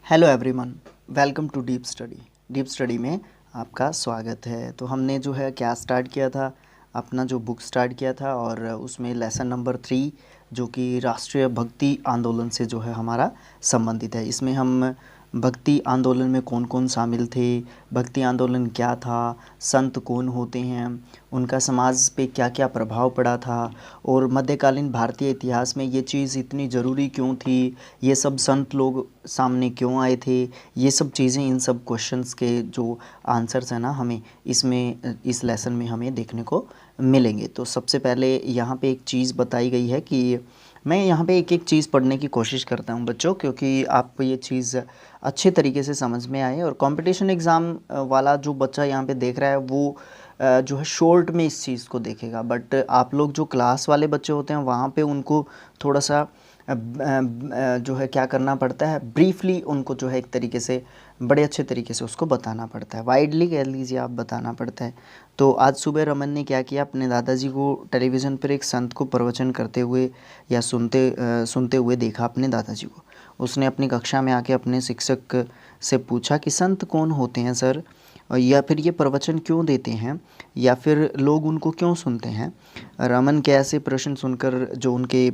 Hello everyone, welcome to deep study. Deep study में आपका स्वागत है। तो हमने जो है क्या स्टार्ट किया था, अपना जो बुक स्टार्ट किया था और उसमें लेसन नंबर 3 जो कि राष्ट्रीय भक्ति आंदोलन से जो है हमारा संबंधित है। इसमें हम भक्ति आंदोलन में कौन कौन शामिल थे, भक्ति आंदोलन क्या था, संत कौन होते हैं, उनका समाज पे क्या क्या प्रभाव पड़ा था और मध्यकालीन भारतीय इतिहास में ये चीज़ इतनी ज़रूरी क्यों थी, ये सब संत लोग सामने क्यों आए थे, ये सब चीज़ें, इन सब क्वेश्चंस के जो आंसर्स हैं ना, हमें इसमें इस लेसन में हमें देखने को मिलेंगे। तो सबसे पहले यहाँ पे एक चीज़ बताई गई है कि मैं यहाँ पे एक एक चीज़ पढ़ने की कोशिश करता हूँ बच्चों, क्योंकि आपको ये चीज़ अच्छे तरीके से समझ में आए और कंपटीशन एग्ज़ाम वाला जो बच्चा यहाँ पे देख रहा है वो जो है शॉर्ट में इस चीज़ को देखेगा, बट आप लोग जो क्लास वाले बच्चे होते हैं वहाँ पे उनको थोड़ा सा जो है क्या करना पड़ता है, ब्रीफली उनको जो है एक तरीके से बड़े अच्छे तरीके से उसको बताना पड़ता है, वाइडली कह लीजिए आप, बताना पड़ता है। तो आज सुबह रमन ने क्या किया, अपने दादाजी को टेलीविज़न पर एक संत को प्रवचन करते हुए या सुनते हुए देखा अपने दादाजी को। उसने अपनी कक्षा में आके अपने शिक्षक से पूछा कि संत कौन होते हैं सर, या फिर ये प्रवचन क्यों देते हैं, या फिर लोग उनको क्यों सुनते हैं। रमन के ऐसे प्रश्न सुनकर जो उनके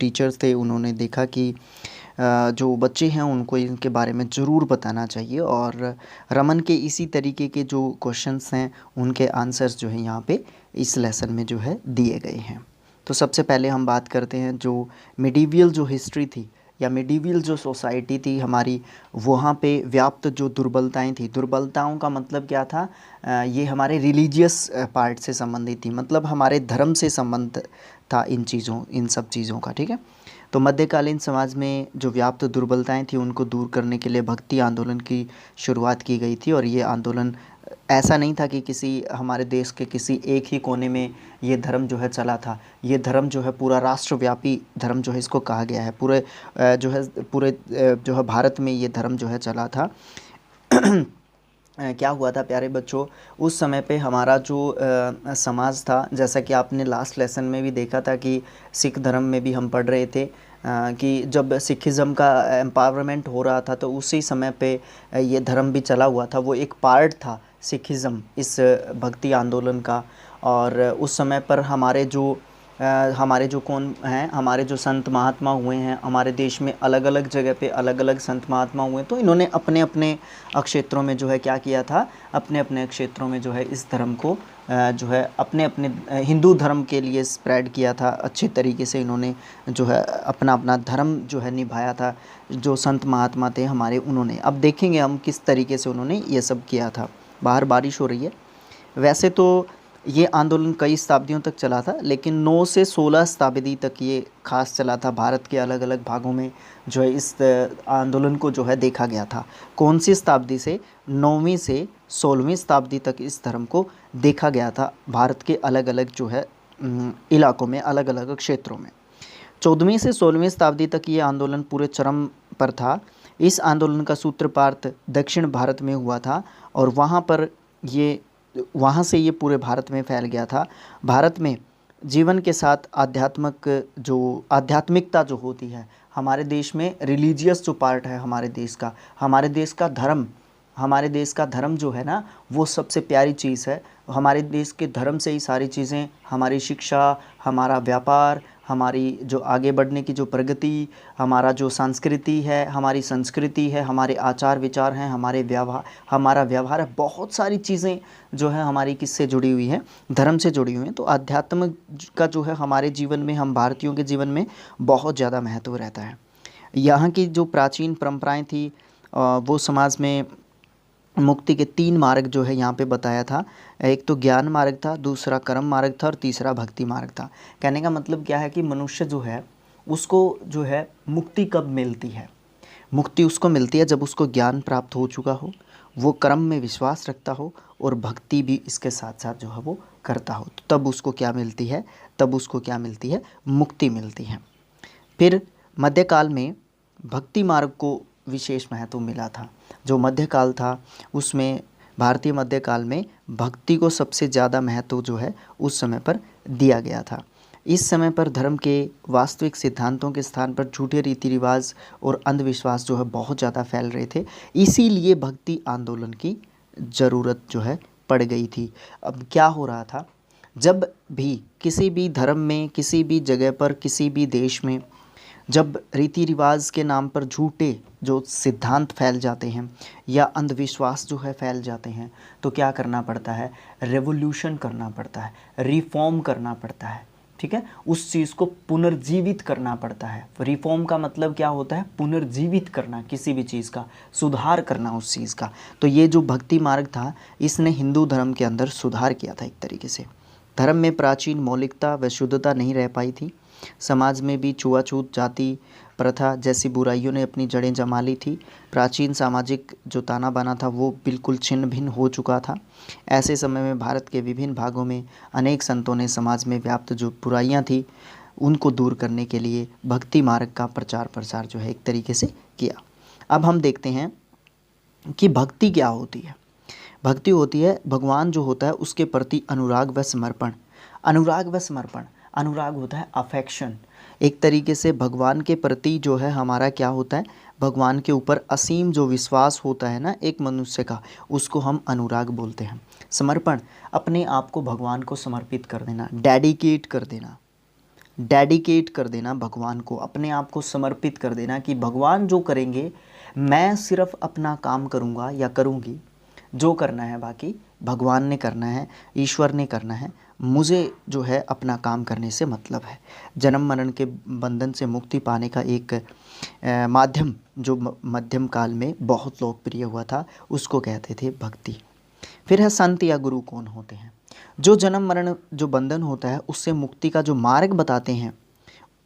टीचर्स थे उन्होंने देखा कि जो बच्चे हैं उनको इनके बारे में ज़रूर बताना चाहिए, और रमन के इसी तरीके के जो क्वेश्चंस हैं उनके आंसर्स जो हैं यहाँ पे इस लेसन में जो है दिए गए हैं। तो सबसे पहले हम बात करते हैं जो मिडीवियल जो हिस्ट्री थी या मिडीवियल जो सोसाइटी थी हमारी, वहाँ पे व्याप्त जो दुर्बलताएं थी। दुर्बलताओं का मतलब क्या था, ये हमारे रिलीजियस पार्ट से संबंधित थी, मतलब हमारे धर्म से संबंध था इन सब चीज़ों का, ठीक है। तो मध्यकालीन समाज में जो व्याप्त दुर्बलताएं थी उनको दूर करने के लिए भक्ति आंदोलन की शुरुआत की गई थी, और ये आंदोलन ऐसा नहीं था कि किसी हमारे देश के किसी एक ही कोने में ये धर्म जो है चला था। ये धर्म जो है पूरा राष्ट्रव्यापी धर्म जो है इसको कहा गया है। पूरे जो है भारत में ये धर्म जो है चला था। क्या हुआ था प्यारे बच्चों, उस समय पे हमारा जो समाज था, जैसा कि आपने लास्ट लेसन में भी देखा था कि सिख धर्म में भी हम पढ़ रहे थे कि जब सिखिज़्म का एम्पावरमेंट हो रहा था तो उसी समय पे ये धर्म भी चला हुआ था। वो एक पार्ट था सिखिज़्म इस भक्ति आंदोलन का। और उस समय पर हमारे जो कौन हैं, हमारे जो संत महात्मा हुए हैं हमारे देश में, अलग अलग जगह पे अलग अलग संत महात्मा हुए, तो इन्होंने अपने अपने क्षेत्रों में जो है क्या किया था, अपने अपने क्षेत्रों में जो है इस धर्म को जो है अपने अपने हिंदू धर्म के लिए स्प्रेड किया था। अच्छे तरीके से इन्होंने जो है अपना अपना धर्म जो है निभाया था। जो संत महात्मा थे हमारे, उन्होंने, अब देखेंगे हम किस तरीके से उन्होंने ये सब किया था। बाहर बारिश हो रही है। वैसे तो ये आंदोलन कई शताब्दियों तक चला था, लेकिन 9 से 16 शताब्दी तक ये खास चला था। भारत के अलग अलग भागों में जो है इस आंदोलन को जो है देखा गया था। कौन सी शताब्दी से, 9वीं से 16वीं शताब्दी तक इस धर्म को देखा गया था भारत के अलग अलग जो है इलाकों में, अलग अलग क्षेत्रों में। 14वीं से 16वीं शताब्दी तक ये आंदोलन पूरे चरम पर था। इस आंदोलन का सूत्रपात दक्षिण भारत में हुआ था, और वहाँ से ये पूरे भारत में फैल गया था। भारत में जीवन के साथ आध्यात्मिकता जो होती है, हमारे देश में रिलीजियस जो पार्ट है हमारे देश का धर्म जो है ना, वो सबसे प्यारी चीज़ है। हमारे देश के धर्म से ही सारी चीज़ें, हमारी शिक्षा, हमारा व्यापार, हमारी जो आगे बढ़ने की जो प्रगति, हमारा जो संस्कृति है, हमारी संस्कृति है, हमारे आचार विचार हैं, हमारा व्यवहार है, बहुत सारी चीज़ें जो है हमारी किससे जुड़ी हुई हैं, धर्म से जुड़ी हुई हैं। तो अध्यात्म का जो है हमारे जीवन में, हम भारतीयों के जीवन में बहुत ज़्यादा महत्व रहता है। यहाँ की जो प्राचीन परंपराएं थी, वो समाज में मुक्ति के 3 मार्ग जो है यहाँ पे बताया था। एक तो ज्ञान मार्ग था, दूसरा कर्म मार्ग था, और तीसरा भक्ति मार्ग था। कहने का मतलब क्या है कि मनुष्य जो है उसको जो है मुक्ति कब मिलती है, मुक्ति उसको मिलती है जब उसको ज्ञान प्राप्त हो चुका हो, वो कर्म में विश्वास रखता हो, और भक्ति भी इसके साथ साथ जो है वो करता हो, तो तब उसको क्या मिलती है, मुक्ति मिलती है। फिर मध्यकाल में भक्ति मार्ग को विशेष महत्व मिला था। जो मध्यकाल था उसमें, भारतीय मध्यकाल में भक्ति को सबसे ज़्यादा महत्व जो है उस समय पर दिया गया था। इस समय पर धर्म के वास्तविक सिद्धांतों के स्थान पर झूठे रीति रिवाज और अंधविश्वास जो है बहुत ज़्यादा फैल रहे थे। इसीलिए भक्ति आंदोलन की ज़रूरत जो है पड़ गई थी। अब क्या हो रहा था, जब भी किसी भी धर्म में, किसी भी जगह पर, किसी भी देश में जब रीति रिवाज के नाम पर झूठे जो सिद्धांत फैल जाते हैं या अंधविश्वास जो है फैल जाते हैं, तो क्या करना पड़ता है, रेवोल्यूशन करना पड़ता है, रिफॉर्म करना पड़ता है। ठीक है, उस चीज़ को पुनर्जीवित करना पड़ता है। रिफॉर्म का मतलब क्या होता है, पुनर्जीवित करना, किसी भी चीज़ का सुधार करना उस चीज़ का। तो ये जो भक्ति मार्ग था, इसने हिंदू धर्म के अंदर सुधार किया था एक तरीके से। धर्म में प्राचीन मौलिकता व शुद्धता नहीं रह पाई थी। समाज में भी छुआछूत, जाति प्रथा जैसी बुराइयों ने अपनी जड़ें जमा ली थी। प्राचीन सामाजिक जो ताना बाना था वो बिल्कुल छिन्न भिन्न हो चुका था। ऐसे समय में भारत के विभिन्न भागों में अनेक संतों ने समाज में व्याप्त जो बुराइयां थी उनको दूर करने के लिए भक्ति मार्ग का प्रचार प्रसार जो है एक तरीके से किया। अब हम देखते हैं कि भक्ति क्या होती है। भक्ति होती है भगवान जो होता है उसके प्रति अनुराग व समर्पण। अनुराग व समर्पण, अनुराग होता है अफेक्शन। एक तरीके से भगवान के प्रति जो है हमारा क्या होता है, भगवान के ऊपर असीम जो विश्वास होता है ना एक मनुष्य का, उसको हम अनुराग बोलते हैं। समर्पण, अपने आप को भगवान को समर्पित कर देना, डेडिकेट कर देना, डेडिकेट कर देना भगवान को, अपने आप को समर्पित कर देना कि भगवान जो करेंगे मैं सिर्फ अपना काम करूँगा या करूँगी, जो करना है बाकी भगवान ने करना है, ईश्वर ने करना है, मुझे जो है अपना काम करने से मतलब है। जन्म मरण के बंधन से मुक्ति पाने का एक माध्यम जो मध्यम काल में बहुत लोकप्रिय हुआ था उसको कहते थे भक्ति। फिर है संत या गुरु कौन होते हैं, जो जन्म मरण जो बंधन होता है उससे मुक्ति का जो मार्ग बताते हैं,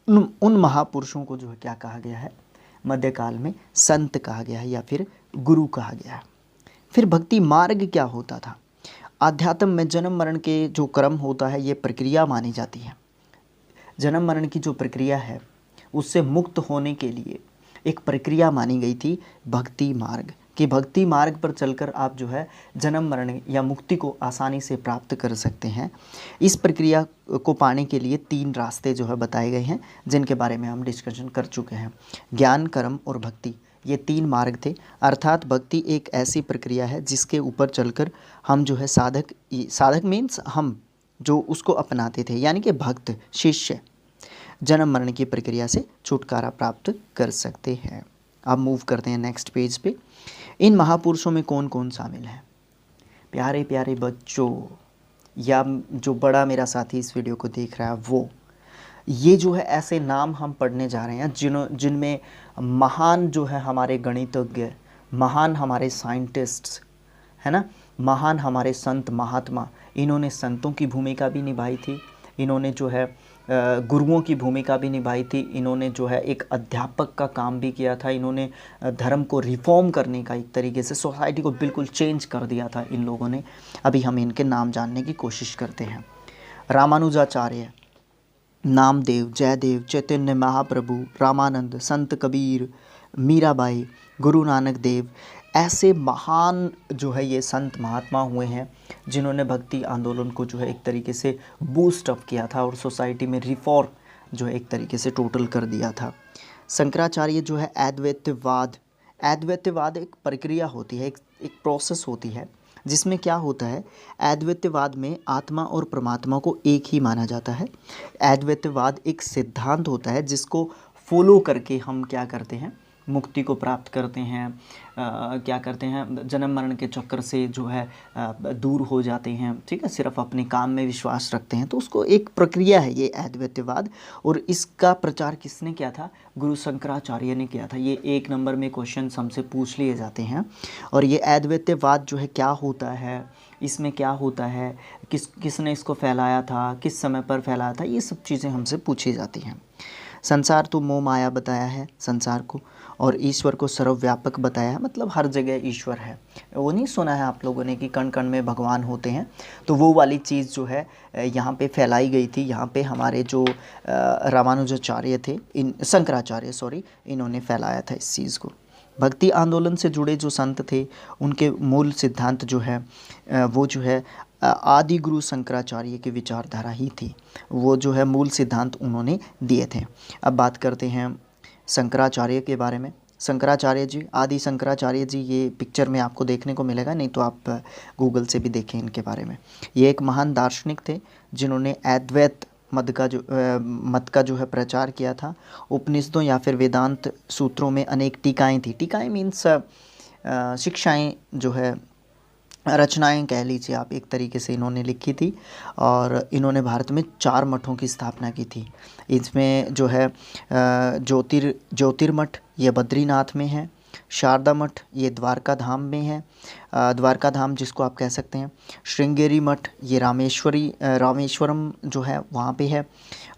उन महापुरुषों को जो है क्या कहा गया है, मध्यकाल में संत कहा गया है या फिर गुरु कहा गया है। फिर भक्ति मार्ग क्या होता था, आध्यात्म में जन्म मरण के जो क्रम होता है ये प्रक्रिया मानी जाती है। जन्म मरण की जो प्रक्रिया है उससे मुक्त होने के लिए एक प्रक्रिया मानी गई थी भक्ति मार्ग, कि भक्ति मार्ग पर चलकर आप जो है जन्म मरण या मुक्ति को आसानी से प्राप्त कर सकते हैं। इस प्रक्रिया को पाने के लिए 3 रास्ते जो है बताए गए हैं जिनके बारे में हम डिस्कशन कर चुके हैं। ज्ञान, कर्म और भक्ति, ये 3 मार्ग थे। अर्थात भक्ति एक ऐसी प्रक्रिया है जिसके ऊपर चलकर हम जो है साधक मीन्स हम जो उसको अपनाते थे, यानी कि भक्त शिष्य जन्म मरण की प्रक्रिया से छुटकारा प्राप्त कर सकते हैं। अब मूव करते हैं नेक्स्ट पेज पे। इन महापुरुषों में कौन कौन शामिल हैं? प्यारे प्यारे बच्चों या जो बड़ा मेरा साथी इस वीडियो को देख रहा है वो, ये जो है ऐसे नाम हम पढ़ने जा रहे हैं जिनमें महान जो है हमारे गणितज्ञ, महान हमारे साइंटिस्ट्स है ना, महान हमारे संत महात्मा, इन्होंने संतों की भूमिका भी निभाई थी, इन्होंने जो है गुरुओं की भूमिका भी निभाई थी, इन्होंने जो है एक अध्यापक का काम भी किया था, इन्होंने धर्म को रिफॉर्म करने का एक तरीके से सोसाइटी को बिल्कुल चेंज कर दिया था इन लोगों ने। अभी हम इनके नाम जानने की कोशिश करते हैं। रामानुजाचार्य, नामदेव, जयदेव, चैतन्य महाप्रभु, रामानंद, संत कबीर, मीराबाई, गुरु नानक देव, ऐसे महान जो है ये संत महात्मा हुए हैं जिन्होंने भक्ति आंदोलन को जो है एक तरीके से बूस्ट अप किया था और सोसाइटी में रिफॉर्म जो है एक तरीके से टोटल कर दिया था। शंकराचार्य जो है अद्वैतवाद, अद्वैतवाद एक प्रक्रिया होती है, एक प्रोसेस होती है जिसमें क्या होता है, अद्वैतवाद में आत्मा और परमात्मा को एक ही माना जाता है। अद्वैतवाद एक सिद्धांत होता है जिसको फॉलो करके हम क्या करते हैं, मुक्ति को प्राप्त करते हैं, क्या करते हैं, जन्म मरण के चक्कर से जो है दूर हो जाते हैं। ठीक है, सिर्फ अपने काम में विश्वास रखते हैं, तो उसको एक प्रक्रिया है ये अद्वैतवाद। और इसका प्रचार किसने किया था? गुरु शंकराचार्य ने किया था। ये 1 नंबर में क्वेश्चन हमसे पूछ लिए जाते हैं। और ये अद्वैतवाद जो है क्या होता है, इसमें क्या होता है, किसने इसको फैलाया था, किस समय पर फैलाया था, ये सब चीज़ें हमसे पूछी जाती हैं। संसार तो मोह माया बताया है संसार को, और ईश्वर को सर्वव्यापक बताया है, मतलब हर जगह ईश्वर है। वो नहीं सुना है आप लोगों ने कि कण कण में भगवान होते हैं, तो वो वाली चीज़ जो है यहाँ पे फैलाई गई थी। यहाँ पे हमारे जो रामानुजाचार्य थे, शंकराचार्य इन्होंने फैलाया था इस चीज़ को। भक्ति आंदोलन से जुड़े जो संत थे उनके मूल सिद्धांत जो है वो जो है आदि गुरु शंकराचार्य की विचारधारा ही थी, वो जो है मूल सिद्धांत उन्होंने दिए थे। अब बात करते हैं शंकराचार्य के बारे में। शंकराचार्य जी, आदि शंकराचार्य जी, ये पिक्चर में आपको देखने को मिलेगा, नहीं तो आप गूगल से भी देखें इनके बारे में। ये एक महान दार्शनिक थे जिन्होंने अद्वैत मत का जो है प्रचार किया था। उपनिषदों या फिर वेदांत सूत्रों में अनेक टीकाएं थी। टीकाएं मीन्स शिक्षाएं जो है, रचनाएं कह लीजिए आप, एक तरीके से इन्होंने लिखी थी। और इन्होंने भारत में 4 मठों की स्थापना की थी। इसमें जो है ज्योतिर्मठ, ये बद्रीनाथ में है। शारदा मठ, ये द्वारका धाम में है, द्वारका धाम जिसको आप कह सकते हैं। श्रृंगेरी मठ, ये रामेश्वरम जो है वहाँ पे है।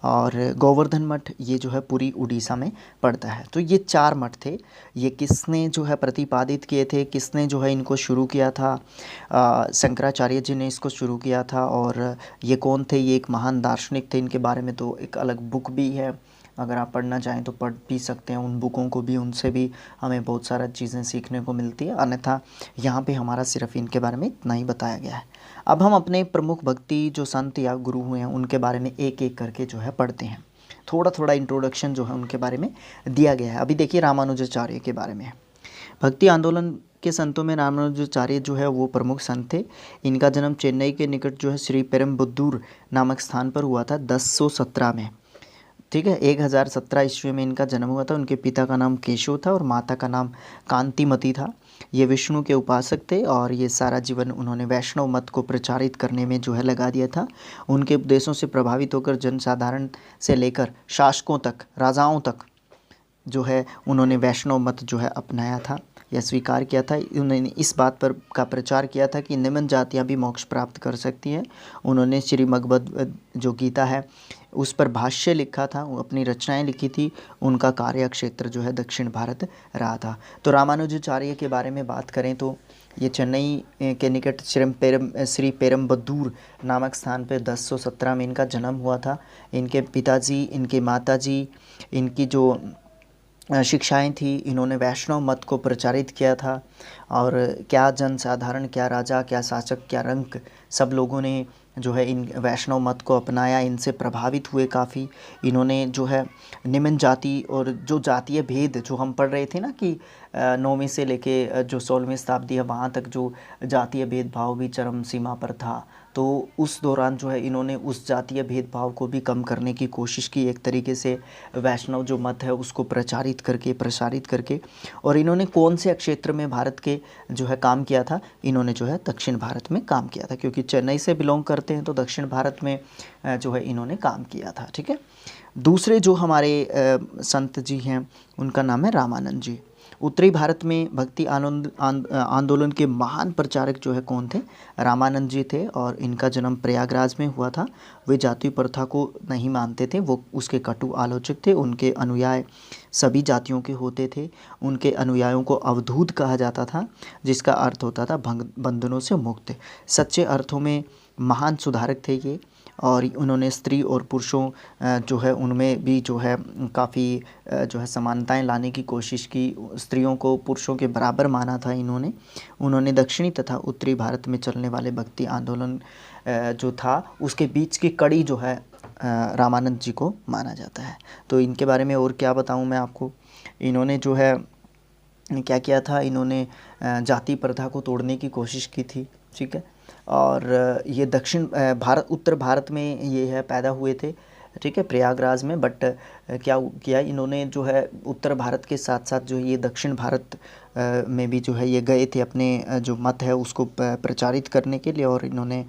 और गोवर्धन मठ, ये जो है पूरी उड़ीसा में पड़ता है। तो ये 4 मठ थे। ये किसने जो है प्रतिपादित किए थे, किसने जो है इनको शुरू किया था? शंकराचार्य जी ने इसको शुरू किया था। और ये कौन थे? ये एक महान दार्शनिक थे। इनके बारे में तो एक अलग बुक भी है, अगर आप पढ़ना चाहें तो पढ़ भी सकते हैं उन बुकों को भी, उनसे भी हमें बहुत सारा चीज़ें सीखने को मिलती है। अन्यथा यहाँ पे हमारा सिर्फ इनके बारे में इतना ही बताया गया है। अब हम अपने प्रमुख भक्ति जो संत या गुरु हुए हैं उनके बारे में एक एक करके जो है पढ़ते हैं। थोड़ा थोड़ा इंट्रोडक्शन जो है उनके बारे में दिया गया है। अभी देखिए रामानुजाचार्य के बारे में। भक्ति आंदोलन के संतों में रामानुजाचार्य जो है वो प्रमुख संत थे। इनका जन्म चेन्नई के निकट जो है श्री पेरम्बुदूर नामक स्थान पर हुआ था 1017 में। ठीक है, 1017 ईस्वी में इनका जन्म हुआ था। उनके पिता का नाम केशव था और माता का नाम कांतिमती था। ये विष्णु के उपासक थे और ये सारा जीवन उन्होंने वैष्णव मत को प्रचारित करने में जो है लगा दिया था। उनके उपदेशों से प्रभावित होकर जनसाधारण से लेकर शासकों तक, राजाओं तक जो है उन्होंने वैष्णव मत जो है अपनाया था या स्वीकार किया था। उन्होंने इस बात पर का प्रचार किया था कि निम्न जातियां भी मोक्ष प्राप्त कर सकती हैं। उन्होंने श्रीमद्भगवद जो गीता है उस पर भाष्य लिखा था, वो अपनी रचनाएं लिखी थी। उनका कार्य क्षेत्र जो है दक्षिण भारत रहा था। तो रामानुजाचार्य के बारे में बात करें तो ये चेन्नई के निकट श्री पेरम्बदूर नामक स्थान पर 1017 में इनका जन्म हुआ था। इनके पिताजी, इनके माताजी, इनकी जो शिक्षाएं थी, इन्होंने वैष्णव मत को प्रचारित किया था। और क्या जनसाधारण, क्या राजा, क्या शासक, क्या रंक, सब लोगों ने जो है इन वैष्णव मत को अपनाया, इनसे प्रभावित हुए काफ़ी। इन्होंने जो है निम्न जाति और जो जातीय भेद जो हम पढ़ रहे थे ना कि 9वीं से लेके जो 16वीं शताब्दी है वहाँ तक जो जातीय भेदभाव भी चरम सीमा पर था, तो उस दौरान जो है इन्होंने उस जातीय भेदभाव को भी कम करने की कोशिश की, एक तरीके से वैष्णव जो मत है उसको प्रसारित करके। और इन्होंने कौन से क्षेत्र में भारत के जो है काम किया था? इन्होंने जो है दक्षिण भारत में काम किया था, क्योंकि चेन्नई से बिलोंग करते हैं तो दक्षिण भारत में जो है इन्होंने काम किया था। ठीक है। दूसरे जो हमारे संत जी हैं उनका नाम है रामानंद जी। उत्तरी भारत में भक्ति आंदोलन के महान प्रचारक जो है कौन थे? रामानंद जी थे। और इनका जन्म प्रयागराज में हुआ था। वे जाति प्रथा को नहीं मानते थे, वो उसके कटु आलोचक थे। उनके अनुयायी सभी जातियों के होते थे। उनके अनुयायियों को अवधूत कहा जाता था, जिसका अर्थ होता था बंधनों से मुक्त। सच्चे अर्थों में महान सुधारक थे ये। और उन्होंने स्त्री और पुरुषों जो है उनमें भी जो है काफ़ी जो है समानताएं लाने की कोशिश की। स्त्रियों को पुरुषों के बराबर माना था उन्होंने दक्षिणी तथा उत्तरी भारत में चलने वाले भक्ति आंदोलन जो था उसके बीच की कड़ी जो है रामानंद जी को माना जाता है। तो इनके बारे में और क्या बताऊं मैं आपको। इन्होंने जो है क्या किया था, इन्होंने जाति प्रथा को तोड़ने की कोशिश की थी। ठीक है। और ये दक्षिण भारत, उत्तर भारत में ये है पैदा हुए थे। ठीक है, प्रयागराज में। बट क्या किया इन्होंने जो है उत्तर भारत के साथ साथ जो ये दक्षिण भारत में भी जो है ये गए थे अपने जो मत है उसको प्रचारित करने के लिए। और इन्होंने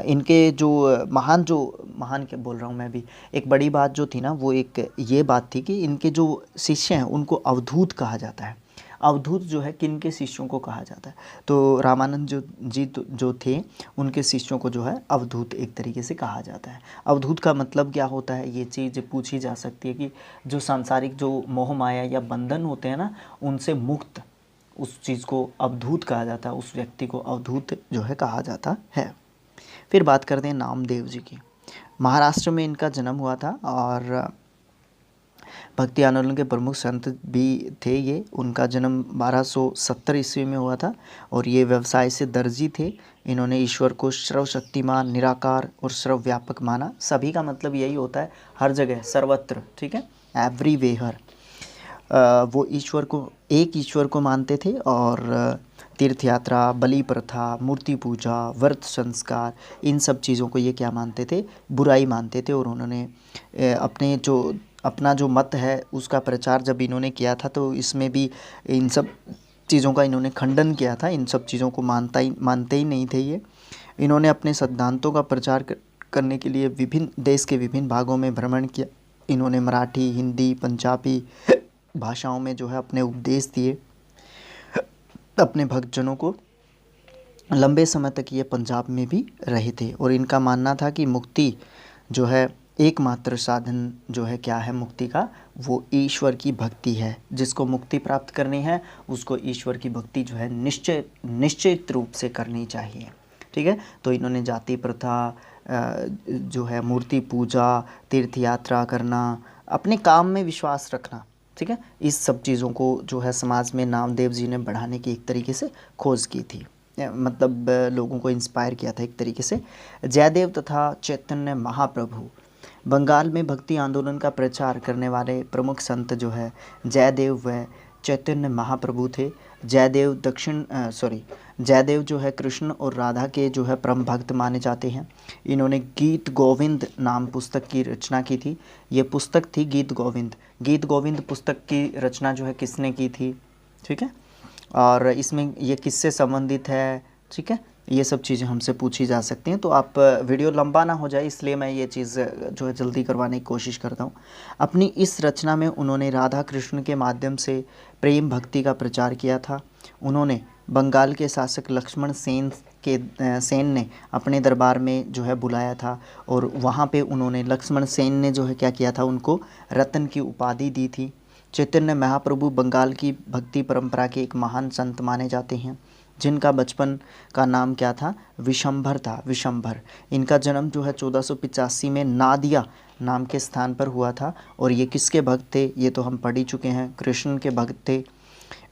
इनके जो महान क्या बोल रहा हूँ मैं भी, एक बड़ी बात जो थी ना वो एक ये बात थी कि इनके जो शिष्य हैं उनको अवधूत कहा जाता है। अवधूत जो है किन के शिष्यों को कहा जाता है? तो रामानंद जी जो थे उनके शिष्यों को जो है अवधूत एक तरीके से कहा जाता है। अवधूत का मतलब क्या होता है, ये चीज़ पूछी जा सकती है कि जो सांसारिक जो मोह माया या बंधन होते हैं ना उनसे मुक्त, उस चीज़ को अवधूत कहा जाता है, उस व्यक्ति को अवधूत जो है कहा जाता है। फिर बात करते हैं नामदेव जी की। महाराष्ट्र में इनका जन्म हुआ था और भक्ति आंदोलन के प्रमुख संत भी थे ये। उनका जन्म 1270 ईस्वी में हुआ था और ये व्यवसाय से दर्जी थे। इन्होंने ईश्वर को सर्वशक्तिमान, निराकार और सर्वव्यापक माना। सभी का मतलब यही होता है, हर जगह, सर्वत्र, ठीक है, एवरीवेयर। वो ईश्वर को, एक ईश्वर को मानते थे और तीर्थ यात्रा, बलि प्रथा, मूर्ति पूजा, व्रत संस्कार, इन सब चीज़ों को ये क्या मानते थे, बुराई मानते थे। और उन्होंने अपना जो मत है उसका प्रचार जब इन्होंने किया था तो इसमें भी इन सब चीज़ों का इन्होंने खंडन किया था। इन सब चीज़ों को मानते ही नहीं थे ये। इन्होंने अपने सिद्धांतों का प्रचार करने के लिए देश के विभिन्न भागों में भ्रमण किया। इन्होंने मराठी, हिंदी, पंजाबी भाषाओं में जो है अपने उपदेश दिए अपने भक्तजनों को। लंबे समय तक ये पंजाब में भी रहे थे और इनका मानना था कि मुक्ति जो है, एकमात्र साधन जो है क्या है मुक्ति का, वो ईश्वर की भक्ति है। जिसको मुक्ति प्राप्त करनी है उसको ईश्वर की भक्ति जो है निश्चित रूप से करनी चाहिए, ठीक है। तो इन्होंने जाति प्रथा जो है, मूर्ति पूजा, तीर्थ यात्रा करना, अपने काम में विश्वास रखना, ठीक है, इस सब चीज़ों को जो है समाज में नामदेव जी ने बढ़ाने की एक तरीके से खोज की थी, मतलब लोगों को इंस्पायर किया था एक तरीके से। जयदेव तथा चैतन्य महाप्रभु, बंगाल में भक्ति आंदोलन का प्रचार करने वाले प्रमुख संत जो है जयदेव व चैतन्य महाप्रभु थे। जयदेव जो है कृष्ण और राधा के जो है परम भक्त माने जाते हैं। इन्होंने गीत गोविंद नाम पुस्तक की रचना की थी। ये पुस्तक थी गीत गोविंद पुस्तक की रचना जो है किसने की थी, ठीक है, और इसमें ये किससे संबंधित है, ठीक है, ये सब चीज़ें हमसे पूछी जा सकती हैं। तो आप वीडियो लंबा ना हो जाए इसलिए मैं ये चीज़ जो है जल्दी करवाने की कोशिश करता हूँ। अपनी इस रचना में उन्होंने राधा कृष्ण के माध्यम से प्रेम भक्ति का प्रचार किया था। उन्होंने बंगाल के शासक लक्ष्मण सेन ने अपने दरबार में जो है बुलाया था और वहाँ पे उन्होंने, लक्ष्मण सेन ने जो है क्या किया था, उनको रतन की उपाधि दी थी। चैतन्य महाप्रभु बंगाल की भक्ति परंपरा के एक महान संत माने जाते हैं, जिनका बचपन का नाम क्या था, विशंभर था, विशंभर। इनका जन्म जो है 1485 में नादिया नाम के स्थान पर हुआ था और ये किसके भक्त थे, ये तो हम पढ़ ही चुके हैं, कृष्ण के भक्त थे।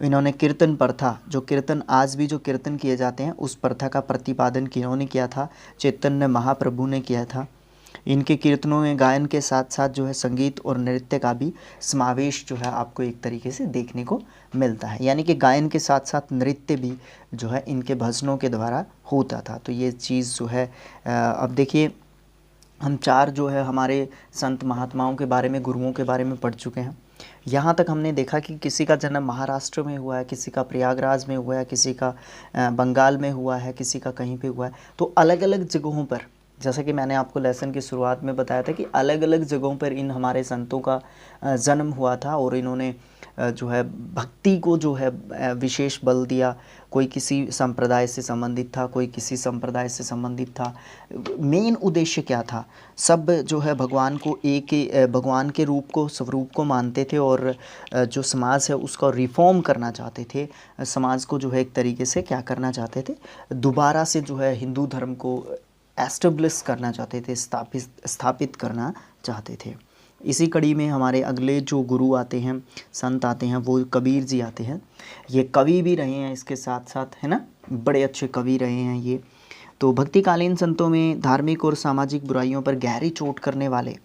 इन्होंने कीर्तन प्रथा, जो कीर्तन आज भी जो कीर्तन किए जाते हैं उस प्रथा का प्रतिपादन किन्होंने किया था, चैतन्य महाप्रभु ने किया था। इनके कीर्तनों में गायन के साथ साथ जो है संगीत और नृत्य का भी समावेश जो है आपको एक तरीके से देखने को मिलता है, यानी कि गायन के साथ साथ नृत्य भी जो है इनके भजनों के द्वारा होता था। तो ये चीज़ जो है अब देखिए, हम 4 जो है हमारे संत महात्माओं के बारे में, गुरुओं के बारे में पढ़ चुके हैं। यहाँ तक हमने देखा कि किसी का जन्म महाराष्ट्र में हुआ है, किसी का प्रयागराज में हुआ है, किसी का बंगाल में हुआ है, किसी का कहीं पे हुआ है। तो अलग अलग जगहों पर, जैसा कि मैंने आपको लेसन की शुरुआत में बताया था कि अलग अलग जगहों पर इन हमारे संतों का जन्म हुआ था और इन्होंने जो है भक्ति को जो है विशेष बल दिया। कोई किसी संप्रदाय से संबंधित था, कोई किसी संप्रदाय से संबंधित था। मेन उद्देश्य क्या था, सब जो है भगवान को भगवान के रूप को, स्वरूप को मानते थे और जो समाज है उसको रिफॉर्म करना चाहते थे। समाज को जो है एक तरीके से क्या करना चाहते थे, दोबारा से जो है हिंदू धर्म को एस्टेब्लिश करना चाहते थे, स्थापित करना चाहते थे। इसी कड़ी में हमारे अगले जो गुरु आते हैं, संत आते हैं, वो कबीर जी आते हैं। ये कवि भी रहे हैं इसके साथ साथ, है ना, बड़े अच्छे कवि रहे हैं ये। तो भक्तिकालीन संतों में धार्मिक और सामाजिक बुराइयों पर गहरी चोट करने वाले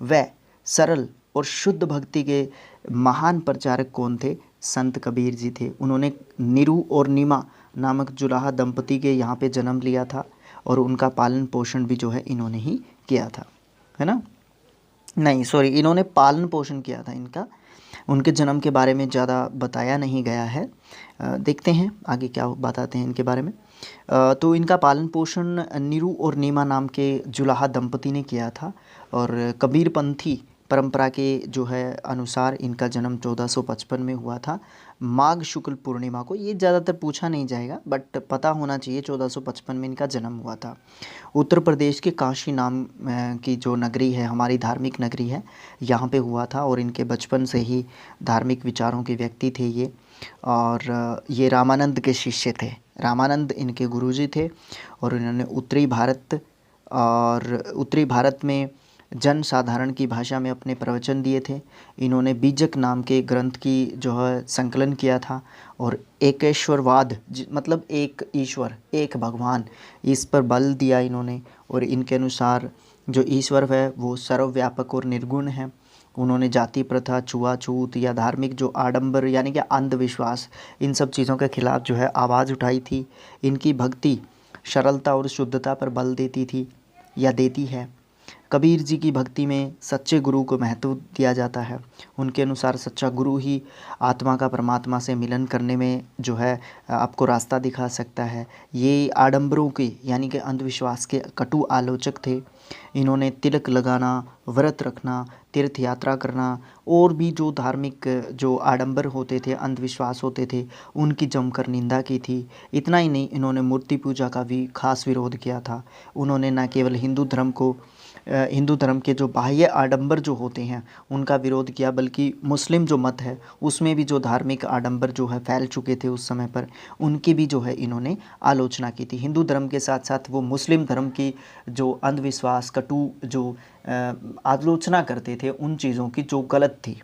व सरल और शुद्ध भक्ति के महान प्रचारक कौन थे, संत कबीर जी थे। उन्होंने निरु और नीमा नामक जुलाहा दंपति के यहाँ पे जन्म लिया था और उनका पालन पोषण भी जो है इन्होंने ही किया था, है ना, नहीं सॉरी, इन्होंने पालन पोषण किया था इनका। उनके जन्म के बारे में ज़्यादा बताया नहीं गया है। देखते हैं आगे क्या बताते हैं इनके बारे में। तो इनका पालन पोषण नीरू और नीमा नाम के जुलाहा दंपति ने किया था और कबीरपंथी परंपरा के जो है अनुसार इनका जन्म 1455 में हुआ था, माघ शुक्ल पूर्णिमा को। ये ज़्यादातर पूछा नहीं जाएगा बट पता होना चाहिए, 1455 में इनका जन्म हुआ था। उत्तर प्रदेश के काशी नाम की जो नगरी है, हमारी धार्मिक नगरी है, यहाँ पे हुआ था और इनके बचपन से ही धार्मिक विचारों के व्यक्ति थे ये। और ये रामानंद के शिष्य थे, रामानंद इनके गुरुजी थे और इन्होंने उत्तरी भारत में जन साधारण की भाषा में अपने प्रवचन दिए थे। इन्होंने बीजक नाम के ग्रंथ की जो है संकलन किया था और एकेश्वरवाद मतलब एक ईश्वर, एक भगवान, इस पर बल दिया इन्होंने। और इनके अनुसार जो ईश्वर है वो सर्वव्यापक और निर्गुण है। उन्होंने जाति प्रथा, छुआछूत या धार्मिक जो आडंबर यानी कि अंधविश्वास, इन सब चीज़ों के खिलाफ जो है आवाज़ उठाई थी। इनकी भक्ति सरलता और शुद्धता पर बल देती थी या देती है। कबीर जी की भक्ति में सच्चे गुरु को महत्व दिया जाता है। उनके अनुसार सच्चा गुरु ही आत्मा का परमात्मा से मिलन करने में जो है आपको रास्ता दिखा सकता है। ये आडंबरों के यानी कि अंधविश्वास के कटु आलोचक थे। इन्होंने तिलक लगाना, व्रत रखना, तीर्थ यात्रा करना और भी जो धार्मिक जो आडंबर होते थे, अंधविश्वास होते थे, उनकी जमकर निंदा की थी। इतना ही नहीं, इन्होंने मूर्ति पूजा का भी खास विरोध किया था। उन्होंने न केवल हिंदू धर्म के जो बाह्य आडंबर जो होते हैं उनका विरोध किया, बल्कि मुस्लिम जो मत है उसमें भी जो धार्मिक आडंबर जो है फैल चुके थे उस समय पर, उनकी भी जो है इन्होंने आलोचना की थी। हिंदू धर्म के साथ साथ वो मुस्लिम धर्म की जो अंधविश्वास, कटु जो आलोचना करते थे उन चीज़ों की जो गलत थी।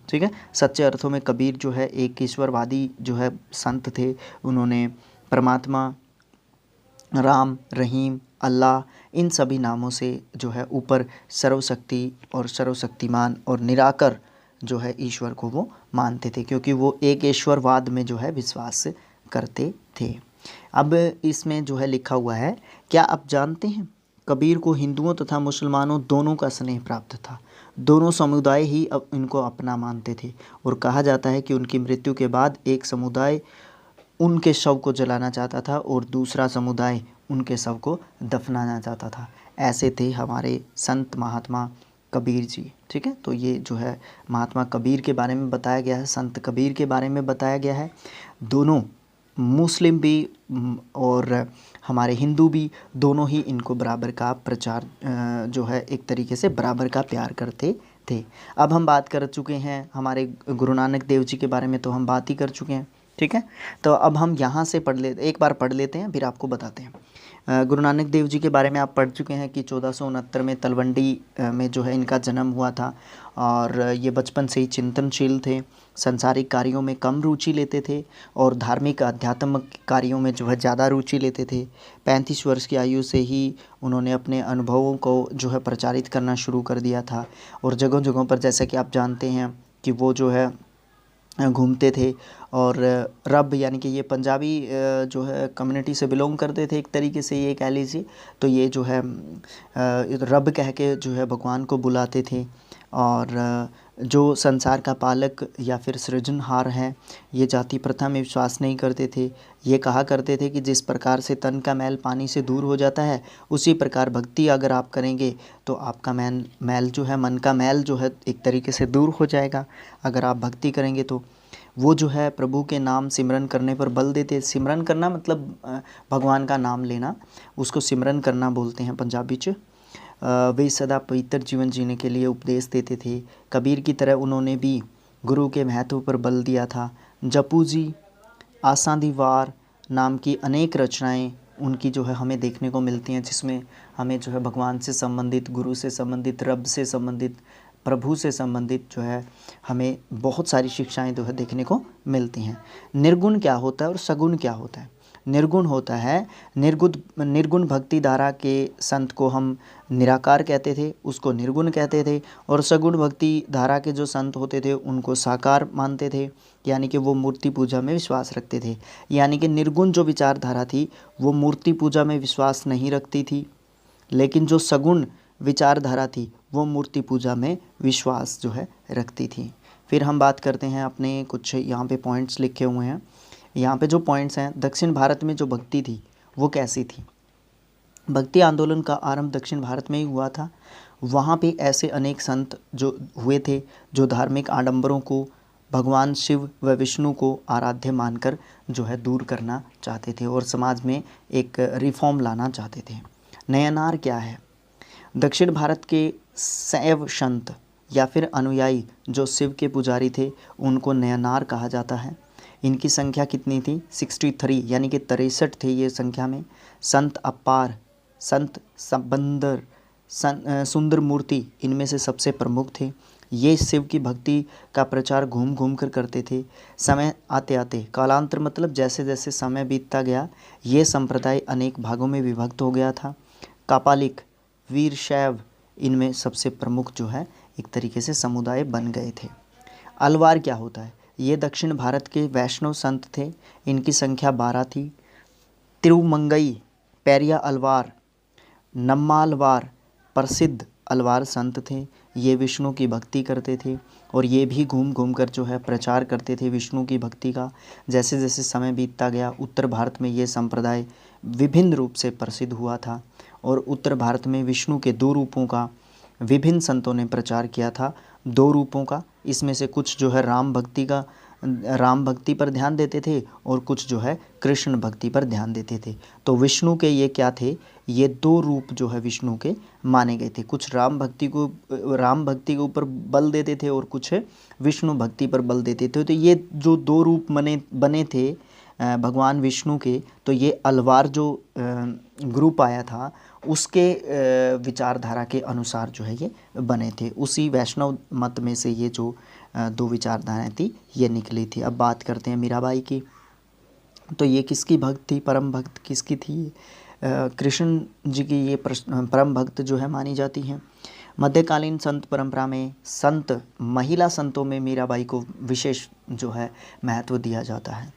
ठीक है, सच्चे अर्थों में कबीर जो है एक ईश्वरवादी जो है संत थे। उन्होंने परमात्मा, राम, रहीम, अल्लाह, इन सभी नामों से जो है ऊपर सर्वशक्ति और सर्वशक्तिमान और निराकर जो है ईश्वर को वो मानते थे, क्योंकि वो एक ईश्वरवाद में जो है विश्वास करते थे। अब इसमें जो है लिखा हुआ है, क्या आप जानते हैं कबीर को हिंदुओं तथा मुसलमानों दोनों का स्नेह प्राप्त था। दोनों समुदाय ही अब इनको अपना मानते थे और कहा जाता है कि उनकी मृत्यु के बाद एक समुदाय उनके शव को जलाना चाहता था और दूसरा समुदाय उनके शव को दफनाना चाहता था। ऐसे थे हमारे संत महात्मा कबीर जी। ठीक है, तो ये जो है महात्मा कबीर के बारे में बताया गया है, संत कबीर के बारे में बताया गया है। दोनों मुस्लिम भी और हमारे हिंदू भी, दोनों ही इनको बराबर का प्रचार जो है एक तरीके से बराबर का प्यार करते थे। अब हम बात कर चुके हैं हमारे गुरु नानक देव जी के बारे में, तो हम बात ही कर चुके हैं। ठीक है, तो अब हम यहाँ से एक बार पढ़ लेते हैं, फिर आपको बताते हैं। गुरु नानक देव जी के बारे में आप पढ़ चुके हैं कि 1469 में तलवंडी में जो है इनका जन्म हुआ था और ये बचपन से ही चिंतनशील थे। संसारिक कार्यों में कम रुचि लेते थे और धार्मिक आध्यात्मिक कार्यों में जो है ज़्यादा रुचि लेते थे। 35 वर्ष की आयु से ही उन्होंने अपने अनुभवों को जो है प्रचारित करना शुरू कर दिया था और जगहों जगहों पर, जैसा कि आप जानते हैं कि वो जो है घूमते थे और रब यानी कि ये पंजाबी जो है कम्युनिटी से बिलोंग करते थे एक तरीके से, ये कह लीजिए। तो ये जो है रब कह के जो है भगवान को बुलाते थे और जो संसार का पालक या फिर सृजनहार है, ये जाति प्रथा में विश्वास नहीं करते थे। ये कहा करते थे कि जिस प्रकार से तन का मैल पानी से दूर हो जाता है, उसी प्रकार भक्ति अगर आप करेंगे तो आपका मैल जो है, मन का मैल जो है एक तरीके से दूर हो जाएगा। अगर आप भक्ति करेंगे तो वो जो है प्रभु के नाम सिमरन करने पर बल देते। सिमरन करना मतलब भगवान का नाम लेना, उसको सिमरन करना बोलते हैं पंजाबी च। वे सदा पवित्र जीवन जीने के लिए उपदेश देते थे। कबीर की तरह उन्होंने भी गुरु के महत्व पर बल दिया था। जपू जी, आसां दी वार नाम की अनेक रचनाएं उनकी जो है हमें देखने को मिलती हैं, जिसमें हमें जो है भगवान से संबंधित, गुरु से संबंधित, रब से संबंधित, प्रभु से संबंधित जो है हमें बहुत सारी शिक्षाएं जो है देखने को मिलती हैं। निर्गुण क्या होता है और सगुण क्या होता है? निर्गुण होता है, निर्गुण भक्ति धारा के संत को हम निराकार कहते थे, उसको निर्गुण कहते थे। और सगुण भक्ति धारा के जो संत होते थे उनको साकार मानते थे, यानी कि वो मूर्ति पूजा में विश्वास रखते थे। यानी कि निर्गुण जो विचारधारा थी वो मूर्ति पूजा में विश्वास नहीं रखती थी, लेकिन जो सगुण विचारधारा थी वो मूर्ति पूजा में विश्वास जो है रखती थी। फिर हम बात करते हैं, अपने कुछ यहाँ पे पॉइंट्स लिखे हुए हैं। यहाँ पे जो पॉइंट्स हैं, दक्षिण भारत में जो भक्ति थी वो कैसी थी? भक्ति आंदोलन का आरंभ दक्षिण भारत में ही हुआ था। वहाँ पे ऐसे अनेक संत जो हुए थे जो धार्मिक आडंबरों को, भगवान शिव व विष्णु को आराध्य मानकर जो है दूर करना चाहते थे और समाज में एक रिफॉर्म लाना चाहते थे। नयनार क्या है? दक्षिण भारत के शैव संत या फिर अनुयायी जो शिव के पुजारी थे उनको नयनार कहा जाता है। इनकी संख्या कितनी थी? 63, यानी कि 63 थे ये संख्या में। संत अपार, संत सबंदर, सुंदर मूर्ति इनमें से सबसे प्रमुख थे। ये शिव की भक्ति का प्रचार घूम घूम कर करते थे। समय आते आते, कालांतर मतलब जैसे जैसे समय बीतता गया, ये संप्रदाय अनेक भागों में विभक्त हो गया था। कापालिक, वीरशैव इनमें सबसे प्रमुख जो है एक तरीके से समुदाय बन गए थे। अलवार क्या होता है? ये दक्षिण भारत के वैष्णव संत थे। इनकी संख्या 12 थी। तिरुमंगई, पेरिया अलवार, नम्मालवार प्रसिद्ध अलवार संत थे। ये विष्णु की भक्ति करते थे और ये भी घूम घूम कर जो है प्रचार करते थे विष्णु की भक्ति का। जैसे जैसे समय बीतता गया, उत्तर भारत में ये संप्रदाय विभिन्न रूप से प्रसिद्ध हुआ था और उत्तर भारत में विष्णु के 2 रूपों का विभिन्न संतों ने प्रचार किया था। 2 रूपों का, इसमें से कुछ जो है राम भक्ति पर ध्यान देते थे और कुछ जो है कृष्ण भक्ति पर ध्यान देते थे। तो विष्णु के ये क्या थे? ये 2 रूप जो है विष्णु के माने गए थे। कुछ राम भक्ति के ऊपर बल देते थे और कुछ विष्णु भक्ति पर बल देते थे। तो ये जो 2 रूप बने थे भगवान विष्णु के, तो ये अलवार जो ग्रुप आया था उसके विचारधारा के अनुसार जो है ये बने थे। उसी वैष्णव मत में से ये जो 2 विचारधाराएं थी ये निकली थी। अब बात करते हैं मीराबाई की। तो ये किसकी भक्त थी? परम भक्त किसकी थी? कृष्ण जी की ये परम भक्त जो है मानी जाती हैं। मध्यकालीन संत परंपरा में संत महिला संतों में मीराबाई को विशेष जो है महत्व दिया जाता है।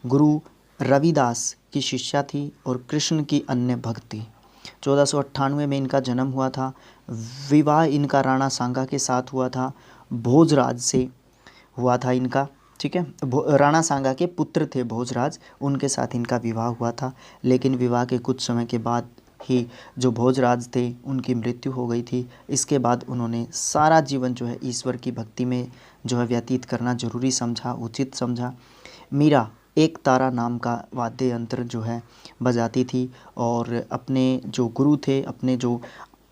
गुरु रविदास की शिष्या थी और कृष्ण की अन्य भक्त थी। 1498 में इनका जन्म हुआ था। विवाह इनका राणा सांगा के साथ हुआ था। भोजराज से हुआ था इनका, ठीक है। राणा सांगा के पुत्र थे भोजराज, उनके साथ इनका विवाह हुआ था। लेकिन विवाह के कुछ समय के बाद ही जो भोजराज थे उनकी मृत्यु हो गई थी। इसके बाद उन्होंने सारा जीवन जो है ईश्वर की भक्ति में जो है व्यतीत करना जरूरी समझा, उचित समझा। मीरा एक तारा नाम का वाद्य यंत्र जो है बजाती थी और अपने जो गुरु थे, अपने जो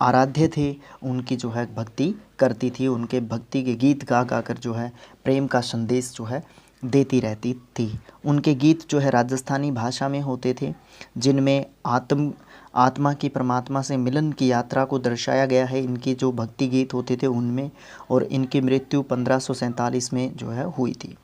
आराध्य थे, उनकी जो है भक्ति करती थी। उनके भक्ति के गीत गा गा कर जो है प्रेम का संदेश जो है देती रहती थी। उनके गीत जो है राजस्थानी भाषा में होते थे, जिनमें आत्मा की परमात्मा से मिलन की यात्रा को दर्शाया गया है। इनकी जो भक्ति गीत होते थे उनमें, और इनकी मृत्यु 1547 में जो है हुई थी।